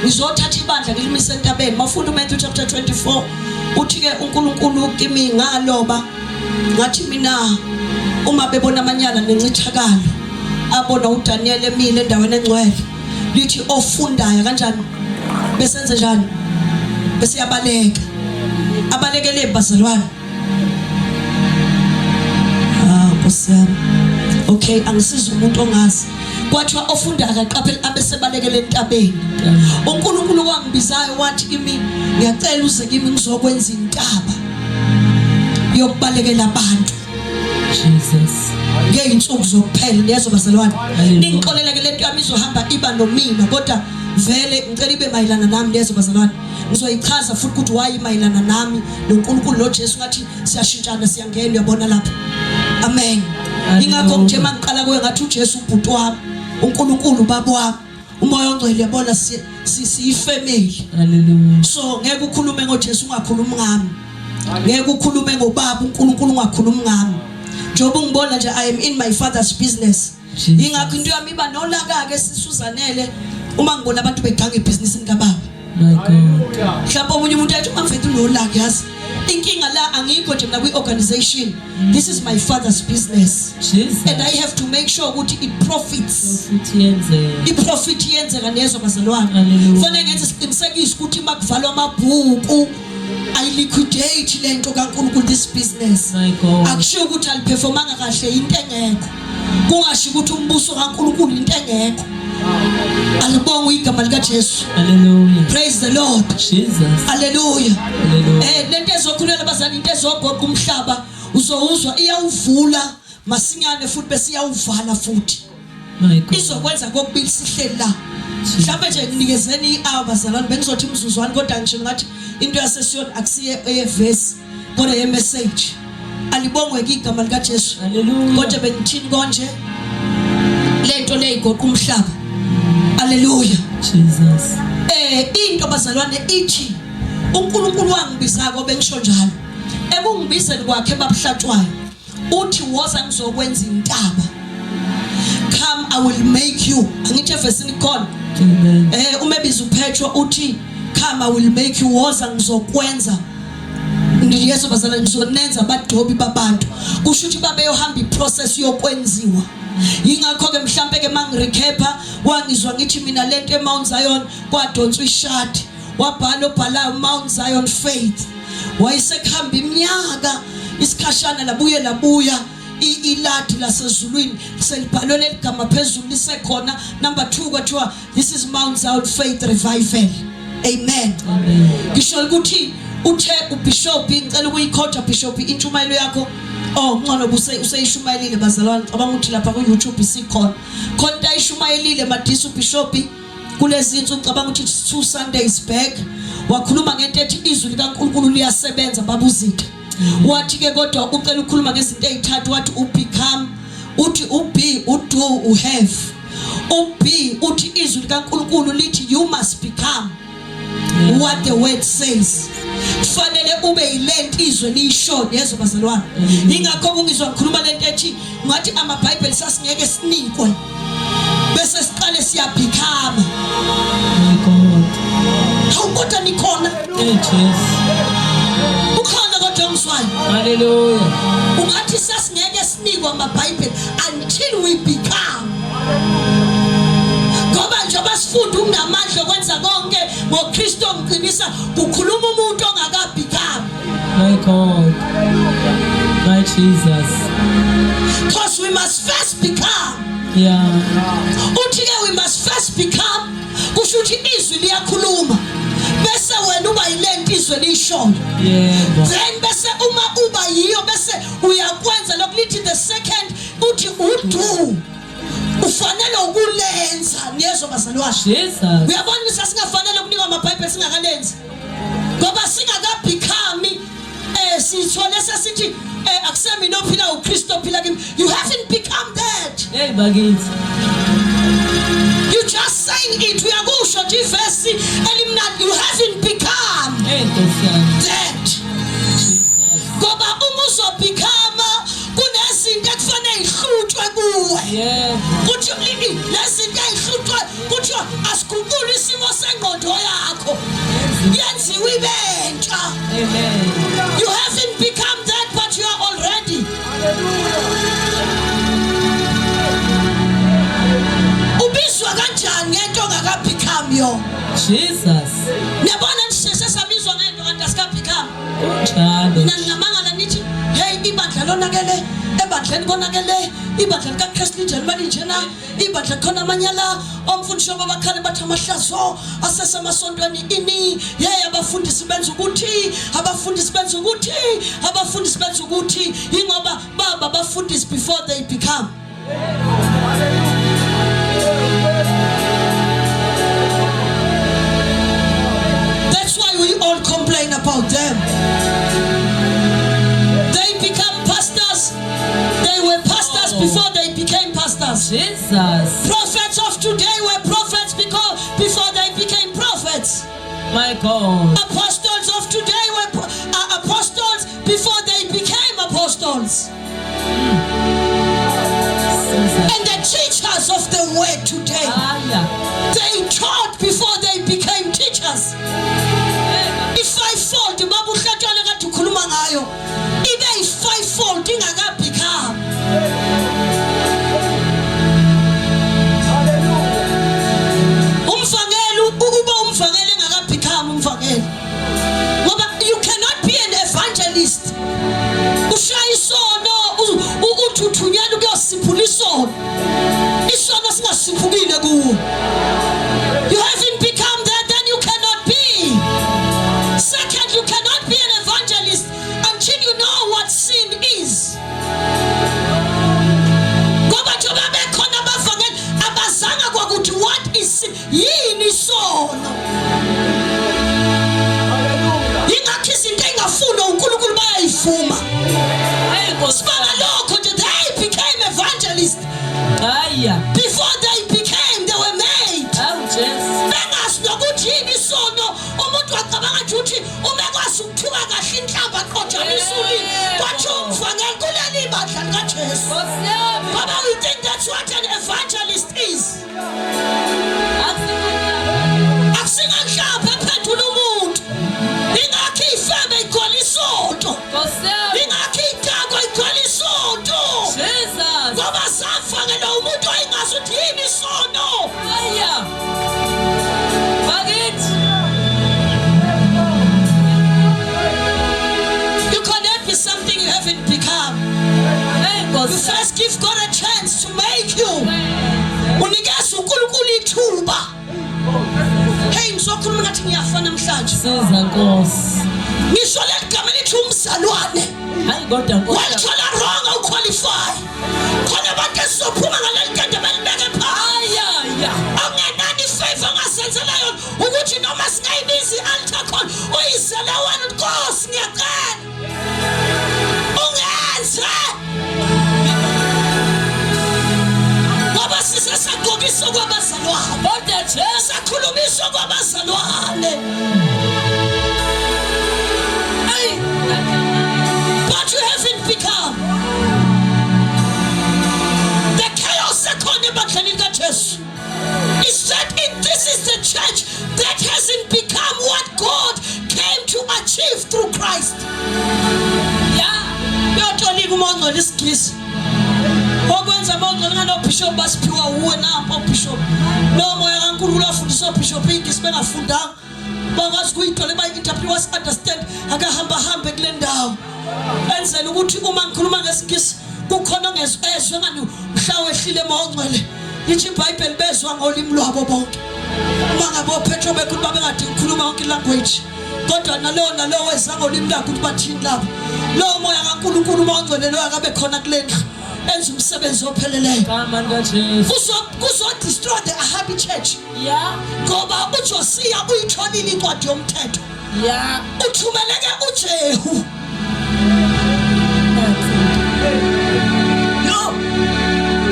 ngizothatha ibandla ngilimise entabeni. Mafunda uMatthew chapter 24 uthi ke uNkulunkulu kimi ngaloba ngathi mina uma bebona amanyala nencithakalo abona uDaniel emile endaweni engcwele lithi ofundayo kanjani besenze njani bese yabaleka abalekele bazalwane. Kusiyami. Okay, angisiza umuntu ongazi. Kwathiwa ofunda akaqaphela abesebalekele entabeni. uNkulunkulu wangibizayo wathi kimi ngiyacela uze kimi ngizokwenza intaba yokubalekela abantu. Jesus. Ngeinsuku zokuphela lezo bazalwane. Ningixoleleke lento yami izohamba iba nomina kodwa vele ngicela ibe mayilana nami lezo bazalwane. Ngizoyichaza futhi ukuthi why mayilana nami noNkulunkulu noJesu ngathi siyashintshana siyangena uyabona lapha. Amen. Ingakho nje mangiqala kuwe ngathi uJesu ubhuti wami uNkulunkulu baba wami umoya ongcwele yabona siyifamily. Hallelujah. So ngeke ukhulume ngoJesu ungakhulumi ngami. Ngeke ukhulume ngobaba uNkulunkulu ungakhulumi ngami. Njoba ngibona nje I am in my father's business. Ingakho into yami iba nolaka ke sisuzanele uma ngibona abantu beganga ibhizinisini kaBaba. My God. Mhlawumbe omunye umuntu athi mfethu unolaka yazi. Inkinga la angikho nje mina kwi-organization. This is my father's business. Jesus. And I have to make sure ukuthi it profits. I-profit yenzeka nezo bazalwane. Kufanele ngenze siqinisekise ukuthi makuvalwa amabhuku ayiliquidate lento kaNkulunkulu this business. My God. Akusho ukuthi aliperformanga kahle into engekho. Kungasho ukuthi umbuso kaNkulunkulu into engekho. Alibonga igama lika Jesu. Hallelujah. Praise the Lord. Jesus. Hallelujah. Hallelujah. Lento ezokhululela abazali into ezogoqa umhlaba uzowuzwa iyawuvula masinyane futhi bese iyawuvala futhi. My God. Izokwenza kokubili sihleli la. Mhlawumbe nje nginikezeni abazalwane bengizothi imizuzwana kodwa ngisho ngathi into yasesiyoni akusiye eyevesi kodwa ye message alibongwe igama lika Jesu. Hallelujah. Kodwa bengithini konje lento leyigoqa umhlaba. Hallelujah. Jesus. Into bazalwane ithi uNkulunkulu wangibiza ko bengisho njalo. Ekungibizeni kwakhe babuhlatshwayo. Uthi woza ngizokwenza intaba. Come, I will make you. Angithi evesini khona. Amen. Umebiza uPetro uthi come, I will make you. Woza ngizokwenza. Ndiyeso bazalwane ngizonenza abadobi babantu. Kusho ukuthi babeyohamba iprocess yokwenziwa. Yingakho ke mhlambe ke mangirecapa wangizwa ngithi mina lento eMount Zion kwadonswa ishadi wabhala Mount Zion Faith wayesekhamba iminyaka isikhashana labuya iladi lasezulwini selibhalwe leligama phezulu lisekhona number 2 kwathiwa this is Mount Zion Faith Revival. Amen. Ngisho ukuthi uthe uBishop ngicela ukuyikhotha Bishop intshumayelo yakho. Ngcono useyishumayelile bazalwane abanguthi lapha ku YouTube isikhona khona ayishumayelile Madise uBishop kulezi insuku ngicabanga ukuthi 2 Sundays back wakhuluma ngento ethi izwi likaNkulunkulu liyasebenza babuzitha. Wathi ke kodwa ucela ukukhuluma ngezinto ezithathu wathi ubecome uthi ube udo uhave ub uthi izwi likaNkulunkulu lithi you must become what the word says. Kufanele ube yilento izwe lisho yezo bazalwane. Ingakho kungizwa ngikhuluma lento ethi ngathi amaBhayibheli sasingeke sinikwe bese siqale siya become. My God. Awukodwa nikhona. Jesus. Ukhona kodwa umswayi. Hallelujah. Ungathi sasingeke sinikwe amaBhayibheli until we become. Ngoba njengoba sifunda ungamandla okwenza konke ngoKristu omqinisa kukhuluma umuntu ongakabhikami. My God. My Jesus. Because we must first become. Yeah. Uthi ke we must first become kusho ukuthi izwi liyakhuluma bese wena uba yilento izwi lishoyo. Yeah. Then bese uma uba yiyo bese uyakwenza lokulithi the second uthi udo ufanele ukulenza niyezo bazalwane. Jesus. Uyabona ukuthi singafanele ukunikwa amaBhayibheli singakalenzi ngoba singakabhikami sithole sesithi akusemi nophila uKristu ophila kimi. You haven't become that. Hey bakithi. You just saying it. Uyakusho nje ivesi elimnandi. You haven't become Hey Nkosi. that. Ngoba uma uzobhikama kunezinto ekufanele ihlutshwe kuwe. Yeah. Kuthi umlimi lezinto ezihlutshwe kuthiwa asiguqule isimo sengqondo yakho. Yenziwe ibentsha. Amen. You haven't become that but you are already. Ubizwa kanjani ngento ongakabhikami yo? Jesus. Niyabona nisese sabizwa ngento kanti asikabhikami. Njalo. Mina ngingamangala nithi hey ibandla lonakele ebandleni konakele ibandla likaKristu linjani balinjena ibandla khona amanyala omfundisi abakhale bathi amahlazo asesemasontweni ini hey abafundisi benza ukuthi abafundisi benza ukuthi abafundisi benza ukuthi ingoba baba abafundisi before they become. That's why we all complain about them. They become pastors. They were pastors before they became pastors. Jesus. Prophets of today were prophets before they became prophets. My God. Apostles of today were apostles before they became apostles. And the teachers of the word today, they taught before they became teachers. I-5-fold baba uHlatshwane kade ukhuluma ngayo ibe yi-5-fold ingakabhikami. Umvangeli uba umvangeli engakabhikami umvangeli. Ngoba you cannot be an evangelist ushaya isono uthuthunyela ukuyosiphula isono. Isono singasiphukile kuwo. You haven't become that, then you cannot be. Second, you cannot be an evangelist until Ufangele kuleli bandla likaJesu. Baba, we think that's what an evangelist is. Akusingahlapha ephendula umuntu. Ingakho ifebe igcwala isonto. Ingakho idakwa igcwala isonto. Ngoba safangela umuntu oyingazi ukuthi yini isono. You cannot be something you haven't become. You first give God a chance to make you. Unikeza uNkulunkulu ithuba. Hey, ngizokhuluma ngathi ngiyafa namhlanje. Ngisho legama lithi umzalwane. Walithola wrong, awuqualify. Khona abantu esizophuma ngaleli gede belibeke phaya. Angenani ifavor ngasenzela yona ukuthi noma singayibizi i-altar call uyizele wena Nkosi ngiyaqala. Ungenze. Ngoba sisesagqokiswa kwabazalwane. Sakhulumiswa kwabazalwane. But you haven't become. The chaos ekhona ebandleni likaJesu is that this is the church that hasn't become what God came to achieve through Christ. Yotolika umongcwele isigisi. Okwenza amongcwele ngalo bishop basiphiwa uwe napho bishop. Lo moya kaNkulunkulu afundisa bishop ingisi bengafundanga. Bangazi kuyitole bayinterpret was understand akahamba hambe kule ndawo. Enzela ukuthi uma ngikhuluma ngesigisi kukhona ongezwe ngani mhlawe ehlile emongcwele. Ithi iBhayibheli bezwa ngolimi lwabo bonke. Uma ngabo Petro bekhuluma bengathi ngikhuluma yonke language. Kodwa nalo weza ngolimi lakhe ukuthi bathini lapho. Lo moya kaNkulunkulu umongcwele lo akabe khona kulendlu. Enza umsebenzi opheleleyo. Kuzo destroy the Ahabi church. Ngoba uJosiya uyitholile incwadi yomthetho. Uthumeleke uJehu.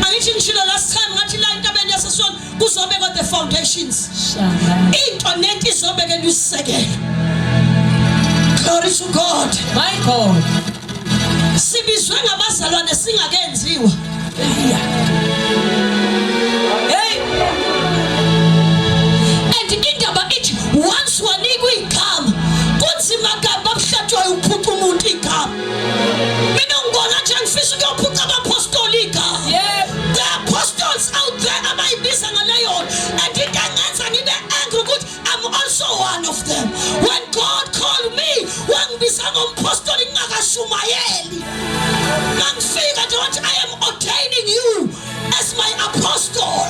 Angithi ngishilo last time ngathi la intabeni yasesona kuzobekwa the foundations. Into nento izobekelwa isisekelo. Glory to God. My God. Sibizwe ngabazalwane singakenziwa. Hey. And indaba ithi once wanikwa igama kunzima kabi abhlatshwa uphuca umuntu igama. Mina ngibona nje ngifisa ukuyophuca abapostoli igama. The apostles out there abayibiza ngaleyo and ingangenza ngibe angry ukuthi I'm also one of them. When God called me wangibiza ngompostoli ngakashumayeli. Mangifika nje wathi I am ordaining you as my apostle.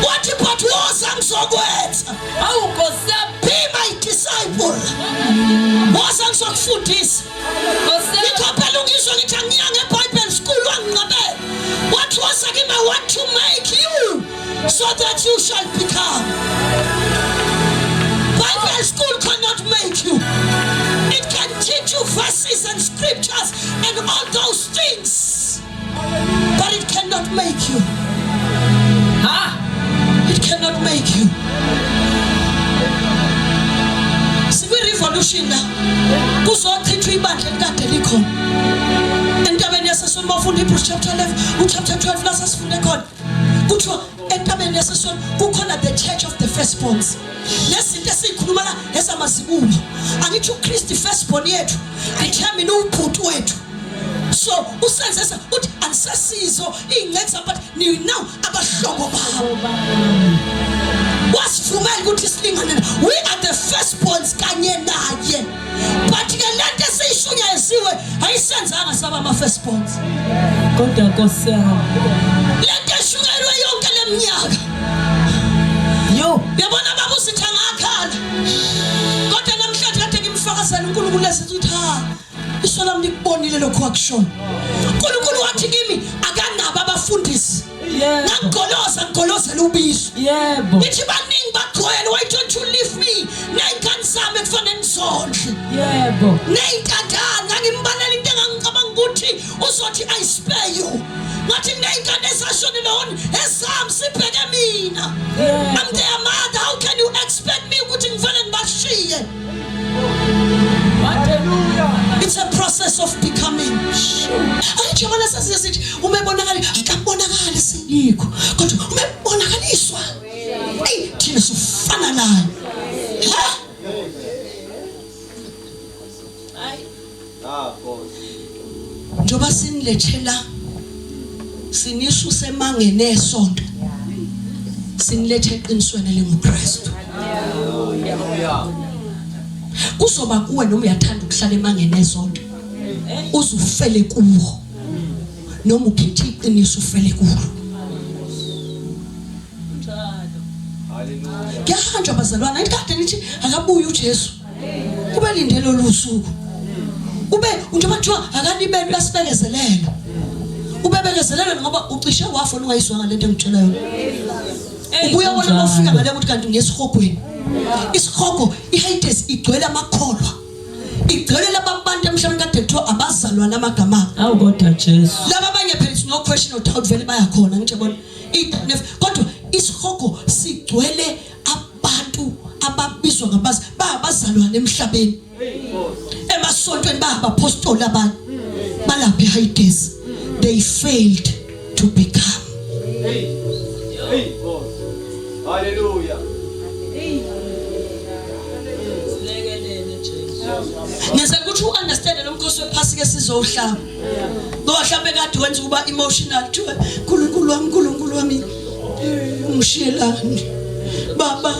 What but was ngizokwenza? Be my disciple. Was ngizokufundisa. Ngikhophela ungizwe ngithi angiya ngeBible school wanginqabela. What was I want to make you so that you shall become. Bible school cannot make you. It can teach you verses and scriptures and all those things, but it cannot make you. It cannot make you. Revolution la kuzochithwa ibandla likade likhona entabeni yasesona bafunda Hebrews chapter 11 chapter 12 la sasifunde khona kuthiwa entabeni yasesona kukhona the church of the firstborns. Lezinto esikhuluma la ezamazibulo angithi uKristu firstborn yethu determine ubhuti wethu. So usenzesa uthi anisasizo ingcenza but ni now abahlobo babo wasifumela ukuthi silingane. We are the firstborns kanye naye, but ke lento esishunyeziwe ayisenzanga saba ama firstborns. Kodwa Nkosi lento eshunyelwe yonke leminyaka yabona baba usithi angakhala, kodwa namhlanje kade ngimfakazela uNkulunkulu lesithi iso lami likubonile lokho akusho. uNkulunkulu wathi kimi akanabo abafundisi. Ngigolozela ubizo. Ithi baningi bagcwele, why don't you leave me? Nayingane zami kufanele ngizondle. Neyintandane ngangimbalela into engangicabanga ukuthi uzothi I spare you. Ngathi kuneyingane ezashonile wona ezami sibheke mina. I'm their mother. How can you expect me ukuthi ngifanele ngibashiye? Hallelujah. It's a process of becoming. Angithi yabona sasithi umebonakala akabonakala singikho kodwa umebonakaliswa. Hey, thina sifana naye. Njoba sinilethela sinisho semangene esonto sinilethe eqinisweni lenguKristu. Kuzoba kuwe noma uyathanda ukuhlala emangene esonto uzufele kuwo noma ukhethe iqiniso ufele kulo. Haleluya. Bazalwana ikade nithi akabuye uJesu kube lindele olusuku ube njengoba kuthiwa akalibele uyasibekezelela ubebekezelela ngoba ucishe wafa ungayizwanga lento engitshela yona. Ubuye wona mawufika ngale ukuthi kanti ngesihogweni isihogo iHades igcwele amakholwa igcwele labantu emhlabeni kade kuthiwa abazalwana amagama awu kodwa Jesu laba abanye phela no question of doubt vele bayakhona ngithi yabona kodwa isihogo sigcwele abantu ababizwa ngabazi babazalwana emhlabeni emasontweni babapostoli abantu balapha eHades. They failed to become. Hallelujah. Ngiyeza ukuthi understand lo mkhosi wephasi ke sizohlaba. Ngoba mhlambe kade wenza kuba emotional to uNkulunkulu wami ngishiyelani baba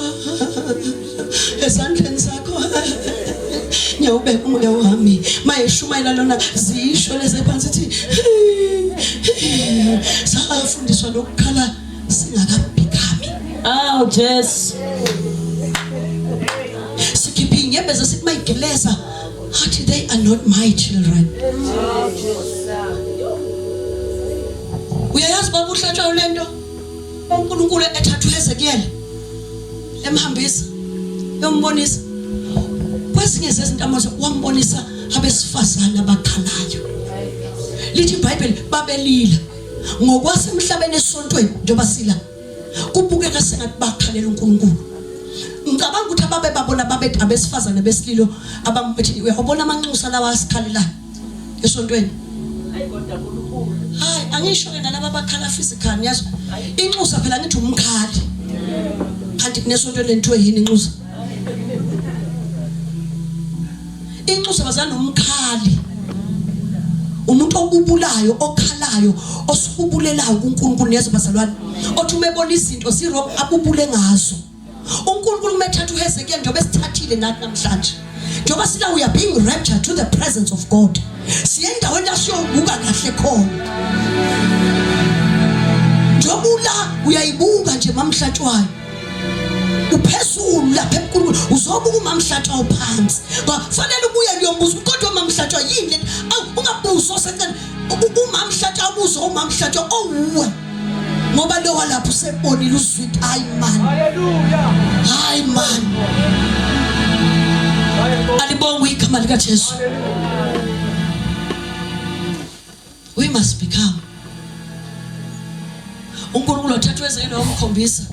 esandleni sakho ngiyawubeka umoya wami mayeshumayela lona zisho leze phansi ithi safundiswa lokukhala singakabhikami. awu Jesu sikhipha inyembezi sithi mayigeleza athi they are not my children. Uyayazi baba uhlatshwa ulento uNkulunkulu ethathu Hezekiyeli emhambisa yombonisa kwezinye zezinto amazo wambonisa abesifazana abakhalayo. Lithi iBhayibheli babelila ngokwasemhlabeni esontweni njengoba sila kubukeka sengathi bakhalela uNkulunkulu. Ngicabanga ukuthi ababe babona babethi abesifazana besililo abambethi uyabona amanxusa lawa asikhalela esontweni. Hayi kodwa uNkulunkulu. Hayi angisho ke nalabo abakhala physical yazo. Inxusa phela ngithi umkhali. Kanti kunesontweni lentwe yini inxusa? Inxusa bazana umkhali. Umuntu obubulayo okhalayo osubulelayo kuNkulunkulu nezo bazalwane othi umebona izinto ziro abubule ngazo. uNkulunkulu umethatha uHezekiyeli njengoba esithathile nathi namhlanje njengoba sila we are being raptured to the presence of God. Siyendaweni la siyobuka kahle khona njobula uyayibuka nje mamhlatshwayo uphezulu lapha enkulunkulu uzobuka umamhlatshwa phansi kufanele ubuye uyombuza kodwa umamhlatshwa yini lento ungabuza osencane umamhlatshwa ubuzo umamhlatshwa owuwe ngoba lo walapho usebonile uzwitha hayi man. Hallelujah. Hayi man alibonga igama lika Jesu. We must become. uNkulunkulu wathatha Hezekiyeli wamkhombisa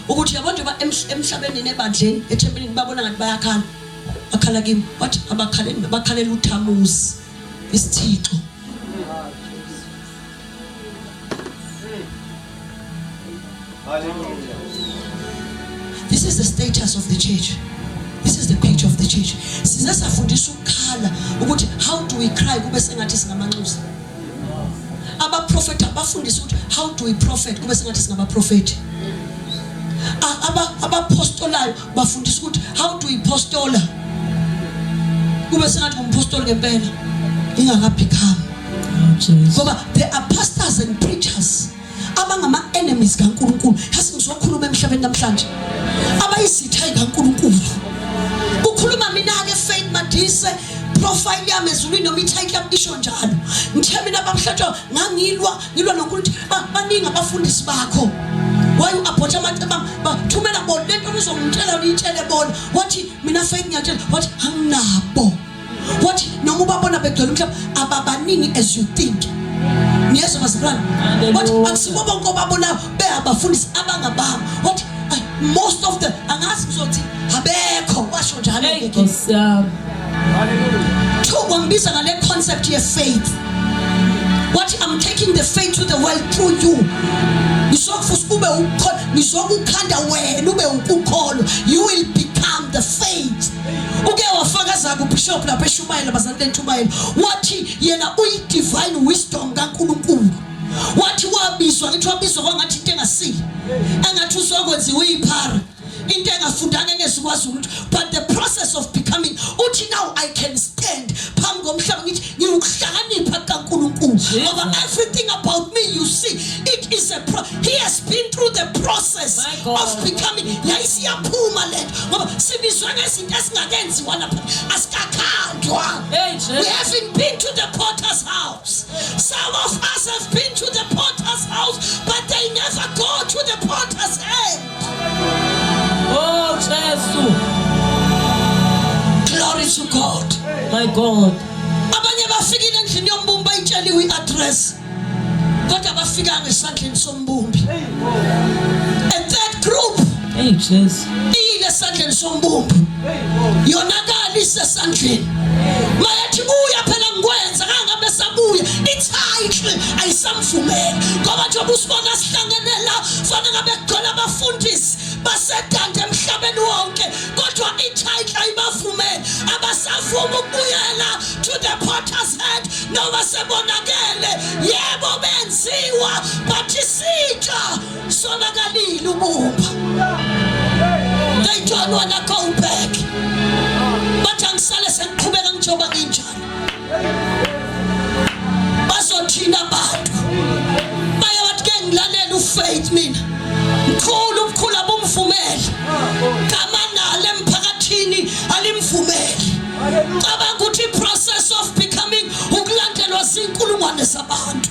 ukuthi yabona njengoba emhlabeni nebandleni ethempelini babona ngathi bayakhala bakhala kimi wathi bakhalela uThamuzi isithixo. Hallelujah. This is the status of the church. This is the picture of the church. Size safundiswa ukukhala ukuthi how do we cry kube sengathi singamanxusa. Abaprofeti abafundisa ukuthi how do we prophet kube sengathi singabaprofeti. Abapostolayo bafundisa ukuthi how do we postola kube sengathi umpostoli ngempela ingakabhikami. Ngoba there are pastors and preachers abangama enemies kaNkulunkulu. Yasi ngizokhuluma emhlabeni namhlanje abayisithayi kaNkulunkulu. Ukhuluma mina ke Faith Madise profile yami ezulwini noma ititle yami isho njalo. Ngithe mina bamhlatshwa ngangilwa noNkulunkulu baningi abafundisi bakho. Why you approach bathumela bona lento uzongitshela uyitshele bona wathi mina Faith ngiyatshela wathi anginabo wathi noma ubabona begcwele umhlaba ababaningi as you think. Niyezwa bazalwane wathi akusibo bonke obabona beabafundisi abangababa wathi most of them angazi uzothi abekho washo njalo Nkosi yami Hallelujah. Two, wangibiza ngale concept ye faith. What I'm taking the faith to the world through you. You will become the faith. Uke wafakaza ku bishop la beshumayela bazalwane ntumayela. Wathi yena uyi divine wisdom kaNkulunkulu. Wathi wabizwa ngithi wabizwa kwangathi into engasile. Angathi uzokwenziwa iphara. Into engafundanga ngesikwazi ukuthi but the process of becoming uthi now I can stand phambi komhlaba ngithi ngiyokuhlakanipha kaNkulunkulu. Over everything about me you see it is he has been through the process of becoming. Yayisiyaphuma lento ngoba sibizwa ngezinto esingakenziwa lapha asikakhandwa. We haven't been to the potter's house. Some of us have been to the potter's house but they never go to the potter's hand. Oh, Jesus. Glory to God. My God. Abanye bafikile endlini yombumbi bayitsheliwe i-address kodwa bafika ngesandleni sombumbi. A third group Jesus. ile esandleni sombumbi yonakala isesandleni mayathi buya phela ngikwenza kangabe sabuya ithitle ayisamvumeli ngoba nje ubusibona sihlangene la fana ngabe khona abafundisi basedande emhlabeni wonke kodwa ithitle ayibavumeli abasavuma ukubuyela to the potter's hand noma sebonakele yebo benziwa but isitsha sonakalile ubumba. They don't want to go back. But angisale sengiqhubeka ngijoba nginjalo. Bazothina abantu. Bayawathi ke ngilalela ufaith mina. Mkhulu abumvumeli. Kamanale emphakathini alimvumeli. Cabanga ukuthi process of becoming ukulandelwa zinkulungwane zabantu.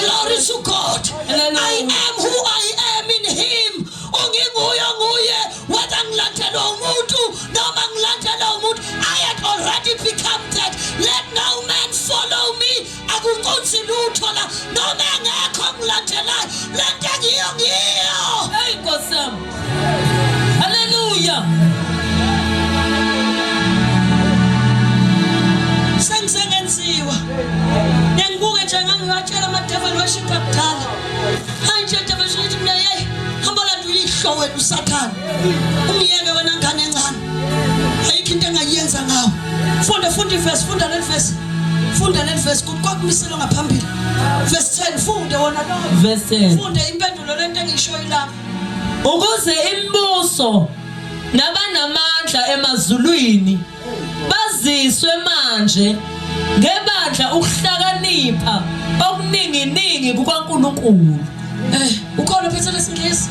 Glory to God. I am who I am in him. Nguye whether ngilandelwa umuntu noma ngilandelwa umuntu I had already become that. Let no man follow me. Akunkonzi lutho la noma ngekho ngilandelayo lento ngiyo. Hey, Nkosam. Hallelujah. Sengisengenziwa. Ngibuke nje ngangiwatshela amadevil worship akudala. Hayi nje devil worship mina hey. Hamba la uyihlo wena uSathane. Ungiyeke wena ngane encane. Ayikho into engayenza ngawo. Funda iverse, funda le verse. Funda le verse kwakumiselo ngaphambili. Verse 10 funde wona lo. Verse 10. Funde impendulo lento engishoyo lapha. Ukuze imibuso nabanamandla emazulwini baziswe manje ngebandla ukuhlakanipha okuningi kukaNkulunkulu. Ukhona phethe lesingisi?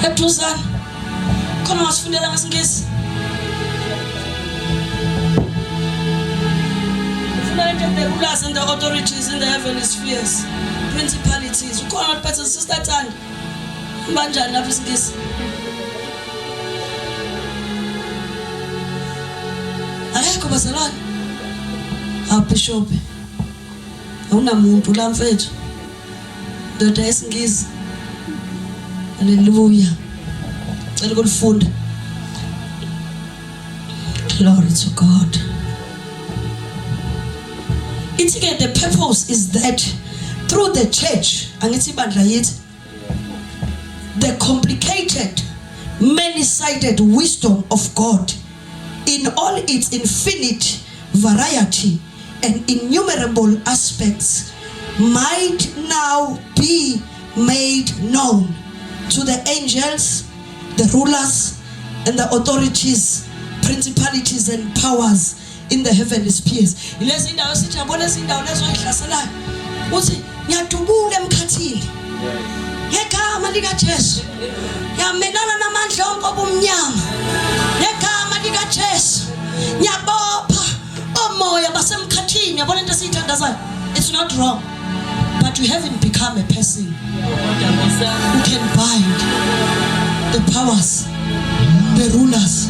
Eduzana. Khona wasifundela ngesingisi. The rulers and the authorities in the heavenly spheres, principalities. Ukhona phethe sister Thandi. Banjani lapha isingisi? Ayekho bazalwane. Bishop. Awunamuntu la mfethu. Ndoda yesingisi. Hallelujah. Cela kulifunda. Glory to God. It's again the purpose is that through the church, angithi bandla yithi, the complicated, many-sided wisdom of God in all its infinite variety and innumerable aspects might now be made known to the angels, the rulers, and the authorities, principalities, and powers in the heavenly spheres. Ilezi indawo sithi yabona izindawo lezo ayihlaselayo. Uthi ngiyadubula emkhathini. Ngegama lika Jesu. Ngiyamelana namandla onke obumnyama. Ngegama lika Jesu. Ngiyabopha omoya basemkhathini. Yabona into esiyithandazayo. It's not wrong. But you haven't become a person who can bind the powers, the rulers.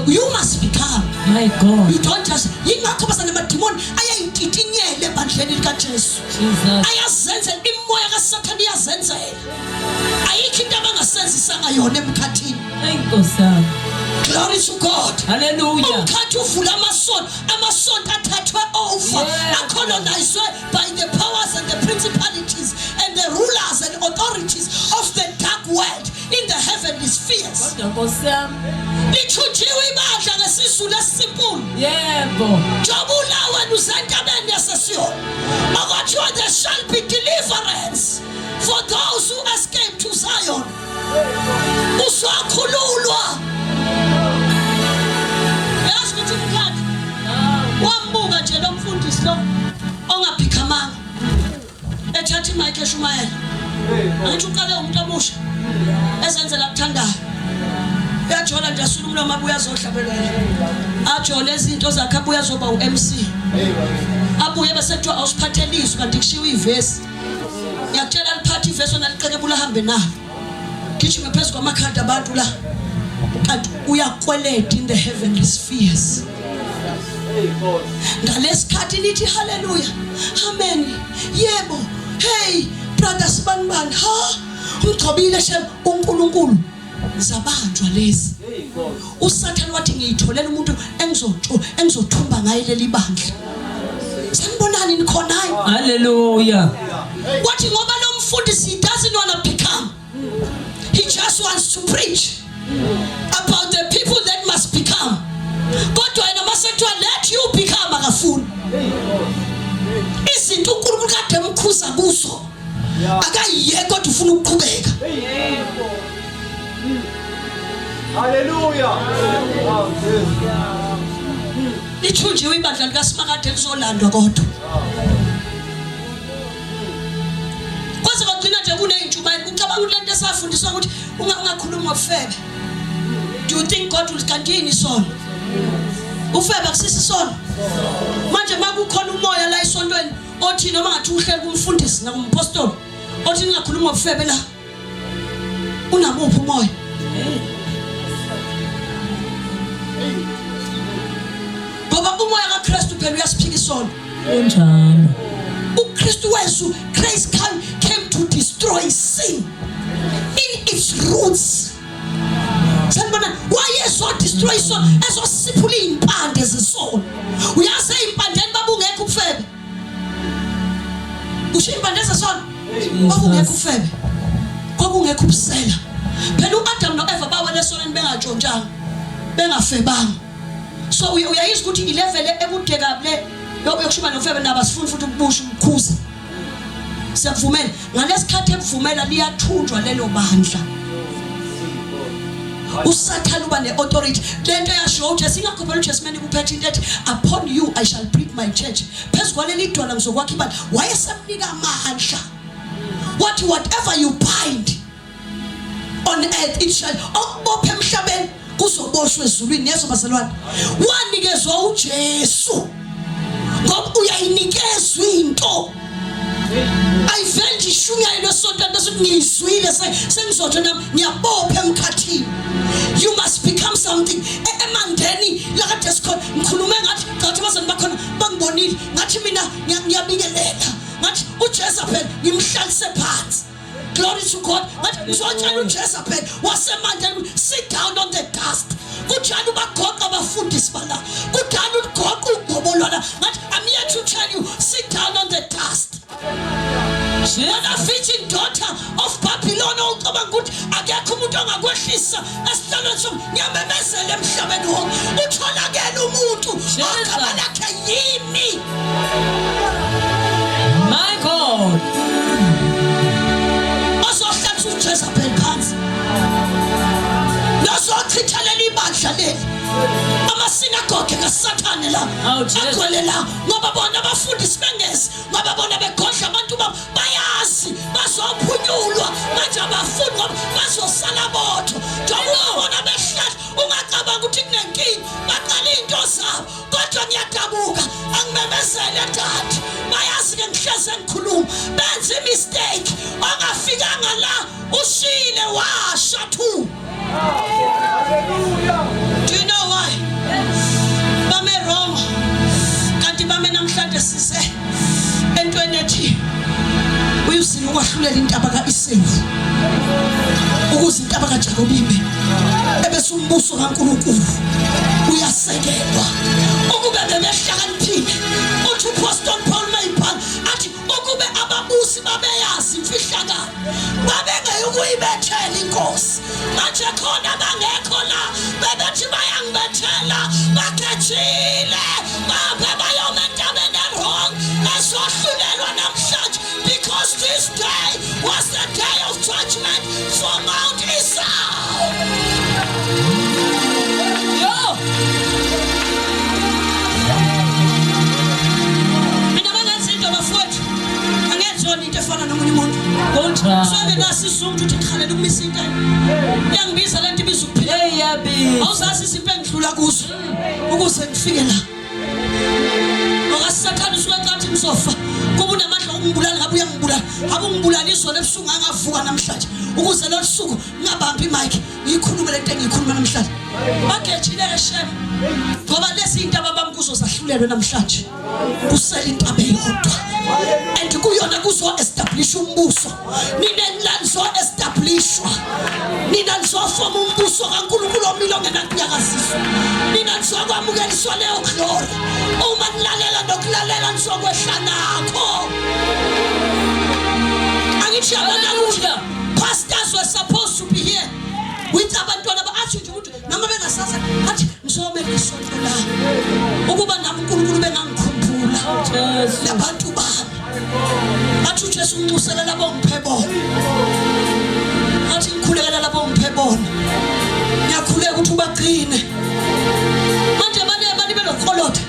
You must become. My God. You don't just yingakho basana madimoni ayayintitinyele ebandleni lika Jesu. Ayazenza imoya kaSathane iyazenzela. Ayikho into abangasenzisanga yona emkhathini. Inkonzo. Glory to God. Hallelujah. Umkhathi uvula amasonto athathwe over, acolonized by the powers and the principalities and the rulers and authorities of the dark world in the heavenly spheres. Lichujiwe ibandla ngesizulu esisimple. Yebo. Jabula wena usentabeni yasesiyoni. Akuthiwa there shall be deliverance for those who escape to Zion. Usakhululwa. Yazi ukuthi mkhathi wambuka nje lo mfundisi lo ongaphikamanga ethatha imic eshumayela. Angithi uqale umuntu omusha esenzela kuthandayo. Uyajola nje asula umlomo abuya azohlabelela. Ajola izinto zakhe abuya azoba uMC. Abuye bese kuthiwa awusiphathelizwe kanti kushiwe ivesi. Ngiyakutshela liphatha ivesi onaliqekebula hambe nalo. Gijima phezu kwamakhadi abantu la. Kanti uyakweleta in the heavenly spheres. Ngalesikhathi nithi hallelujah. Amen. Yebo. Hey, brothers banibani. Ha? Umgcobile shem uNkulunkulu. Zabanjwa lezi. uSathane wathi ngiyitholela umuntu engizothumba ngaye leli bandla. Sanibonani nikhonayo? Hallelujah. Wathi ngoba lo mfundisi he doesn't want to become. He just wants to preach about the people that must become. Kodwa yena masekuthiwa let you become akafuni. Izinto uNkulunkulu kade emkhuza kuzo. Akayiyeke kodwa ufuna ukuqhubeka. Hallelujah. Lithunjiwe ibandla likaSimakade lizolandwa kodwa. Kwaze kwagcina nje kuneyintshumayelo ucabanga ukuthi lento esafundiswa ukuthi ungakhuluma ngofebe. Do you think God will continue sona? Ufebe akusisi sona. Manje makukhona umoya la esontweni othi noma ngathi uhleli kumfundisi nakumpostoli othi ningakhuluma ngofebe la. Unamuphi umoya? Ngoba umoya kaKristu phela uyasiphikisona. Unjalo. uKristu wesu Christ came to destroy sin in its roots. Sanibona why so destroy so ezosiphula impande zesono. Uyazi impandeni babungekho ukufebe. Usho impande zesono babungekho ukufebe. Kwakungekho ubusela. Phela uAdam noEva bawele esoneni bengatshontshanga. Bengafebanga. So uyayizwa ukuthi ilevel ebude kahle yokushuma nofebe nabasifuni futhi ukubusha ukukhuza. Siyavumela ngalesikhathi ekuvumela liyathunjwa lelo bandla. uSathane uba neauthority. Lento yasho ukuthi singakhophela uJesemane kuphethe into ethi upon you I shall build my church. Phezu kwaleli dwala ngizokwakha ibandla. Wayesemnika amandla. Whatever you bind on earth it shall okubopha emhlabeni kuzoboshwa ezulwini. Yeso bazalwane wanikezwa uJesu ngoba uyayinikezwa into. Ayiveli ishunyayelo lesonto bese ngiyizwile sengizothi nami ngiyabopha emkhathini. You must become something. Emandeni lakade sikhona ngikhulume ngathi bazana bakhona bangibonile ngathi mina ngiyabingelela ngathi uJesu phela ngimhlalise phansi. Glory to God. Ngathi ngizotshela uJesu phela wasemandeni sit down on the dust. Kujana ubagoqa abafundisi bala. Kudala ugoqa ugobolwana. Ngathi I'm here to tell you sit down on the dust. Wena fithi daughter of Babylon ucabanga ukuthi akekho umuntu ongakwehlisa esihlalweni somu ngiyamemezela emhlabeni wonke utholakele umuntu ogama lakhe yimi. My God. Ozohlatha uJezebel phansi. Nozochithalela ibandla leli. Amasinagoge kaSathane la. Agcwele la ngoba bona abafundisi bengezi ngoba bona begodla abantu bayazi bazophunyulwa manje abafuni ngoba bazosala bodwa. Njengoba bona behlala ungacabanga ukuthi kunenkinga baqala into zabo kodwa ngiyadabuka angimemezele dad bayazi ke ngihleze ngikhuluma benza imistake ongafikanga la ushile washa thu. Do you know why? Bame wrong. Kanti bame namhlanje sise entweni ethi uyusini ukwahlulela intaba kaIsau ukuze intaba kaJakob ibe ebese umbuso kaNkulunkulu uyasekelwa ukube bebehlakaniphile uthi uPaul Paul Mayibhali athi ukube ababusi babeyazi imfihlakalo babengeyukuyibethela inkosi manje khona bangekho la bebethi bayangibethela bakhetshile babe bayomentamene wrong esohlulelwa namhlanje because this day was the day of judgment for Mount Esau. Yo! Mina bangazinto bafowethu angezona into efana nomunye umuntu. Kontra. So benasizungu ukuthi khalela ukumisa into. Yangibiza lento ibiza ukuphila. Hey yabi. Awuzazi izinto engidlula kuzo ukuze ngifike la. Ngokasathana usuke cathi ngizofa. Kuba unamandla okungibulala ngabe uyangibulala. Abungibulala izolo ebusuku angavuka namhlanje. Ukuze lo suku ngabambi imic ngikhulume lento engikhuluma namhlanje. Bagejile eshem. Ngoba lesi into ababamkuzo sahlulelwe namhlanje. Kusela intaba eyodwa. And kuyona kuzo establish umbuso. Nina nizo establishwa. Nina nizofoma umbuso kaNkulunkulu omilo ongenakuyakaziswa. Nina nizokwamukeliswa leyo glory. Uma nilalela nokulalela nizokwehla nakho. Angithi abanakuja. Pastors were supposed to be here with abantwana abathi nje ukuthi noma bengasaza athi ngizomela isonto la ukuba nami uNkulunkulu bengangikhumbula labantu bami athi uJesu unxusela labo ngiphebona athi ngikhulekela labo ngiphebona ngiyakhuleka ukuthi ubaqine manje bani belokolotha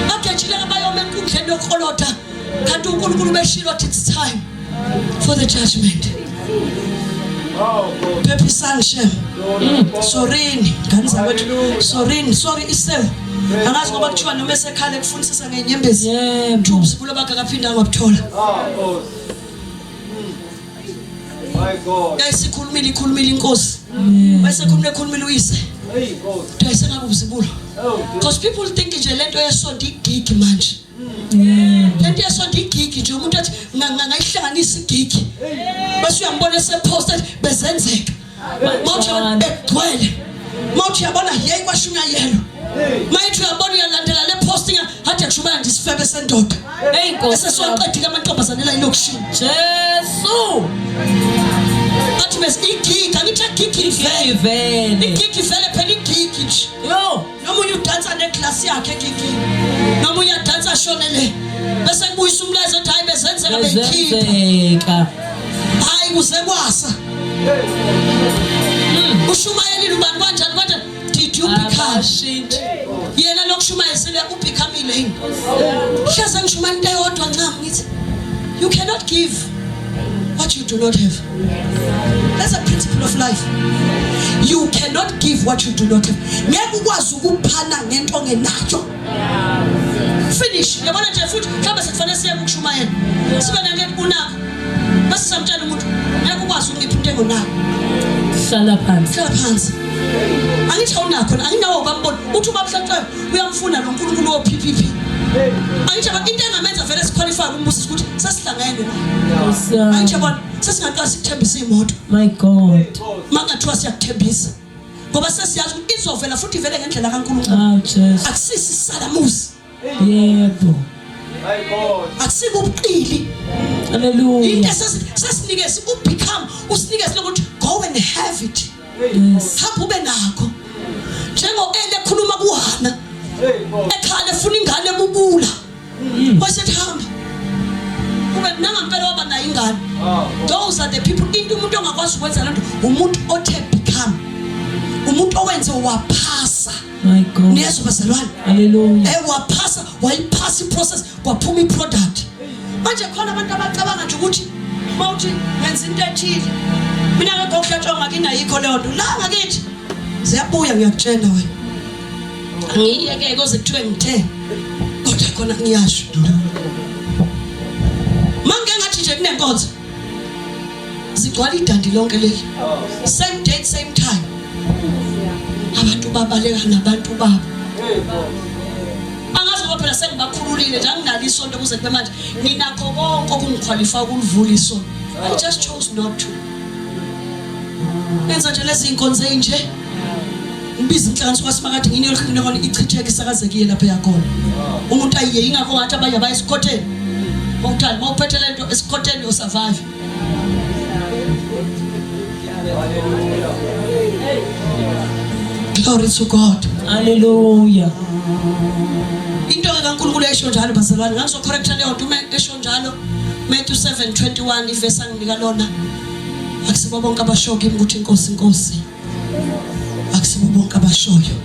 bagejile abayoma enkundleni yokolotha kanti uNkulunkulu beshilo athi it's time for the judgment. Pepi Sanchem. Sorini, kanza wethu. Sorini, sorry isewe. Angazi ngoba kuthiwa noma esekhale kufunisisa ngenyembezi. Yebo. Ubusibulo bakhe akaphinda ngabuthola. My God. Yayisikhulumile inkosi. Wayesekhulumile uyise. Hey God. Dayisengabe ubusibulo. Because people think nje lento yesonto igigi manje. Lento yesonto igigi nje umuntu athi ngayihlanganisa igigi. Bese uyambona eseposta bezenzeka. Mawuthi egcwele. Mawuthi yabona hey kwashunya yelo. Mayithi uyabona uyalandela le posting hathi akushubana nje isifebe sendoda. Hey inkosi sesiwaqedile amantombazanela ilokushini. Jesu. Athi bese igigi angithi igigi vele. Igigi vele phela igigi nje. Yo, nomunye udansa neclass yakhe igigi. Nomunye udansa shonele. Bese kubuyisa umlayezo ethi hayi bezenzeka beyikhipha. Hayi kuze kwasa. Ushumayeli ubani kanjani kodwa did you become yena lokushumayezile ubecomile yini hleza ngishuma into eyodwa ncam ngithi you cannot give what you do not have. That's a principle of life. You cannot give what you do not have. Ngeke ukwazi ukuphana ngento ongenayo. Finish. Yabona nje futhi mhlawumbe sekufanele siye ukushumayela sibe nanto unako bese samtshela umuntu ngeke ukwazi ukungipha into engonako. Hlala phansi. Angithi awunakho anginawo bambona uthi ubabhlaxayo uyamfuna lo nkulunkulu wo PPP. Angithi abantu into engamenza vele siqualify umbuso ukuthi sesihlangene la. Angithi abantu sesingaqala sikuthembisa imoto. My God. Mangathiwa siyakuthembisa. Ngoba sesiyazi ukuthi izovela futhi ivele ngendlela kaNkulunkulu. Jesus. Akusisi salamuzi. Yebo. My God. Akusibo ubuqili. Hallelujah. Into sesinikeze ubecome usinikeze ukuthi go and have it. Yes. Hamba ube nakho. Njengo ekhuluma kuHana. Ekhala efuna ingane ebubula. Wasethi hamba. Kube nangampela waba nayo ingane. Those are the people into umuntu ongakwazi ukwenza lento umuntu othe become. Umuntu owenze waphasa. My God. Niyezo bazalwane. Hallelujah. Waphasa, wayiphasa iprocess kwaphuma iproduct. Manje khona abantu abacabanga nje ukuthi mawuthi ngenza into ethile. Mina ngokuthatshwa ngakina yikho leyo nto. La ngakithi ziyabuya ngiyakutshela wena. Ngiyeke koze kuthiwe ngithe. Kodwa khona ngiyasho. Mange ngathi nje kunenkonzo. Zigcwala idandi lonke leli. Same date, same time. Abantu babaleka nabantu babo. Angazi ngoba phela sengibakhululile nje anginalo isonto kuze kube manje ninakho konke okungiqualify ukulivula isonto. I just chose not to. Enza nje lezi inkonzo nje. ngibiza inhlanganiso kwaSimakade ngine yolhini ichitheke isakazekile lapha yakhona umuntu ayiye ingakho ngathi abanye abayisikotheni mawuthanda mawuphethe lento esikhotheni usurvive. Glory to God. Hallelujah. Into kaNkulunkulu esho njalo bazalwane ngazo correct leyo nto esho njalo Matthew 7:21 ivesi anginika lona akusibo bonke abashoyo ukuthi inkosi akusibo bonke abashoyo.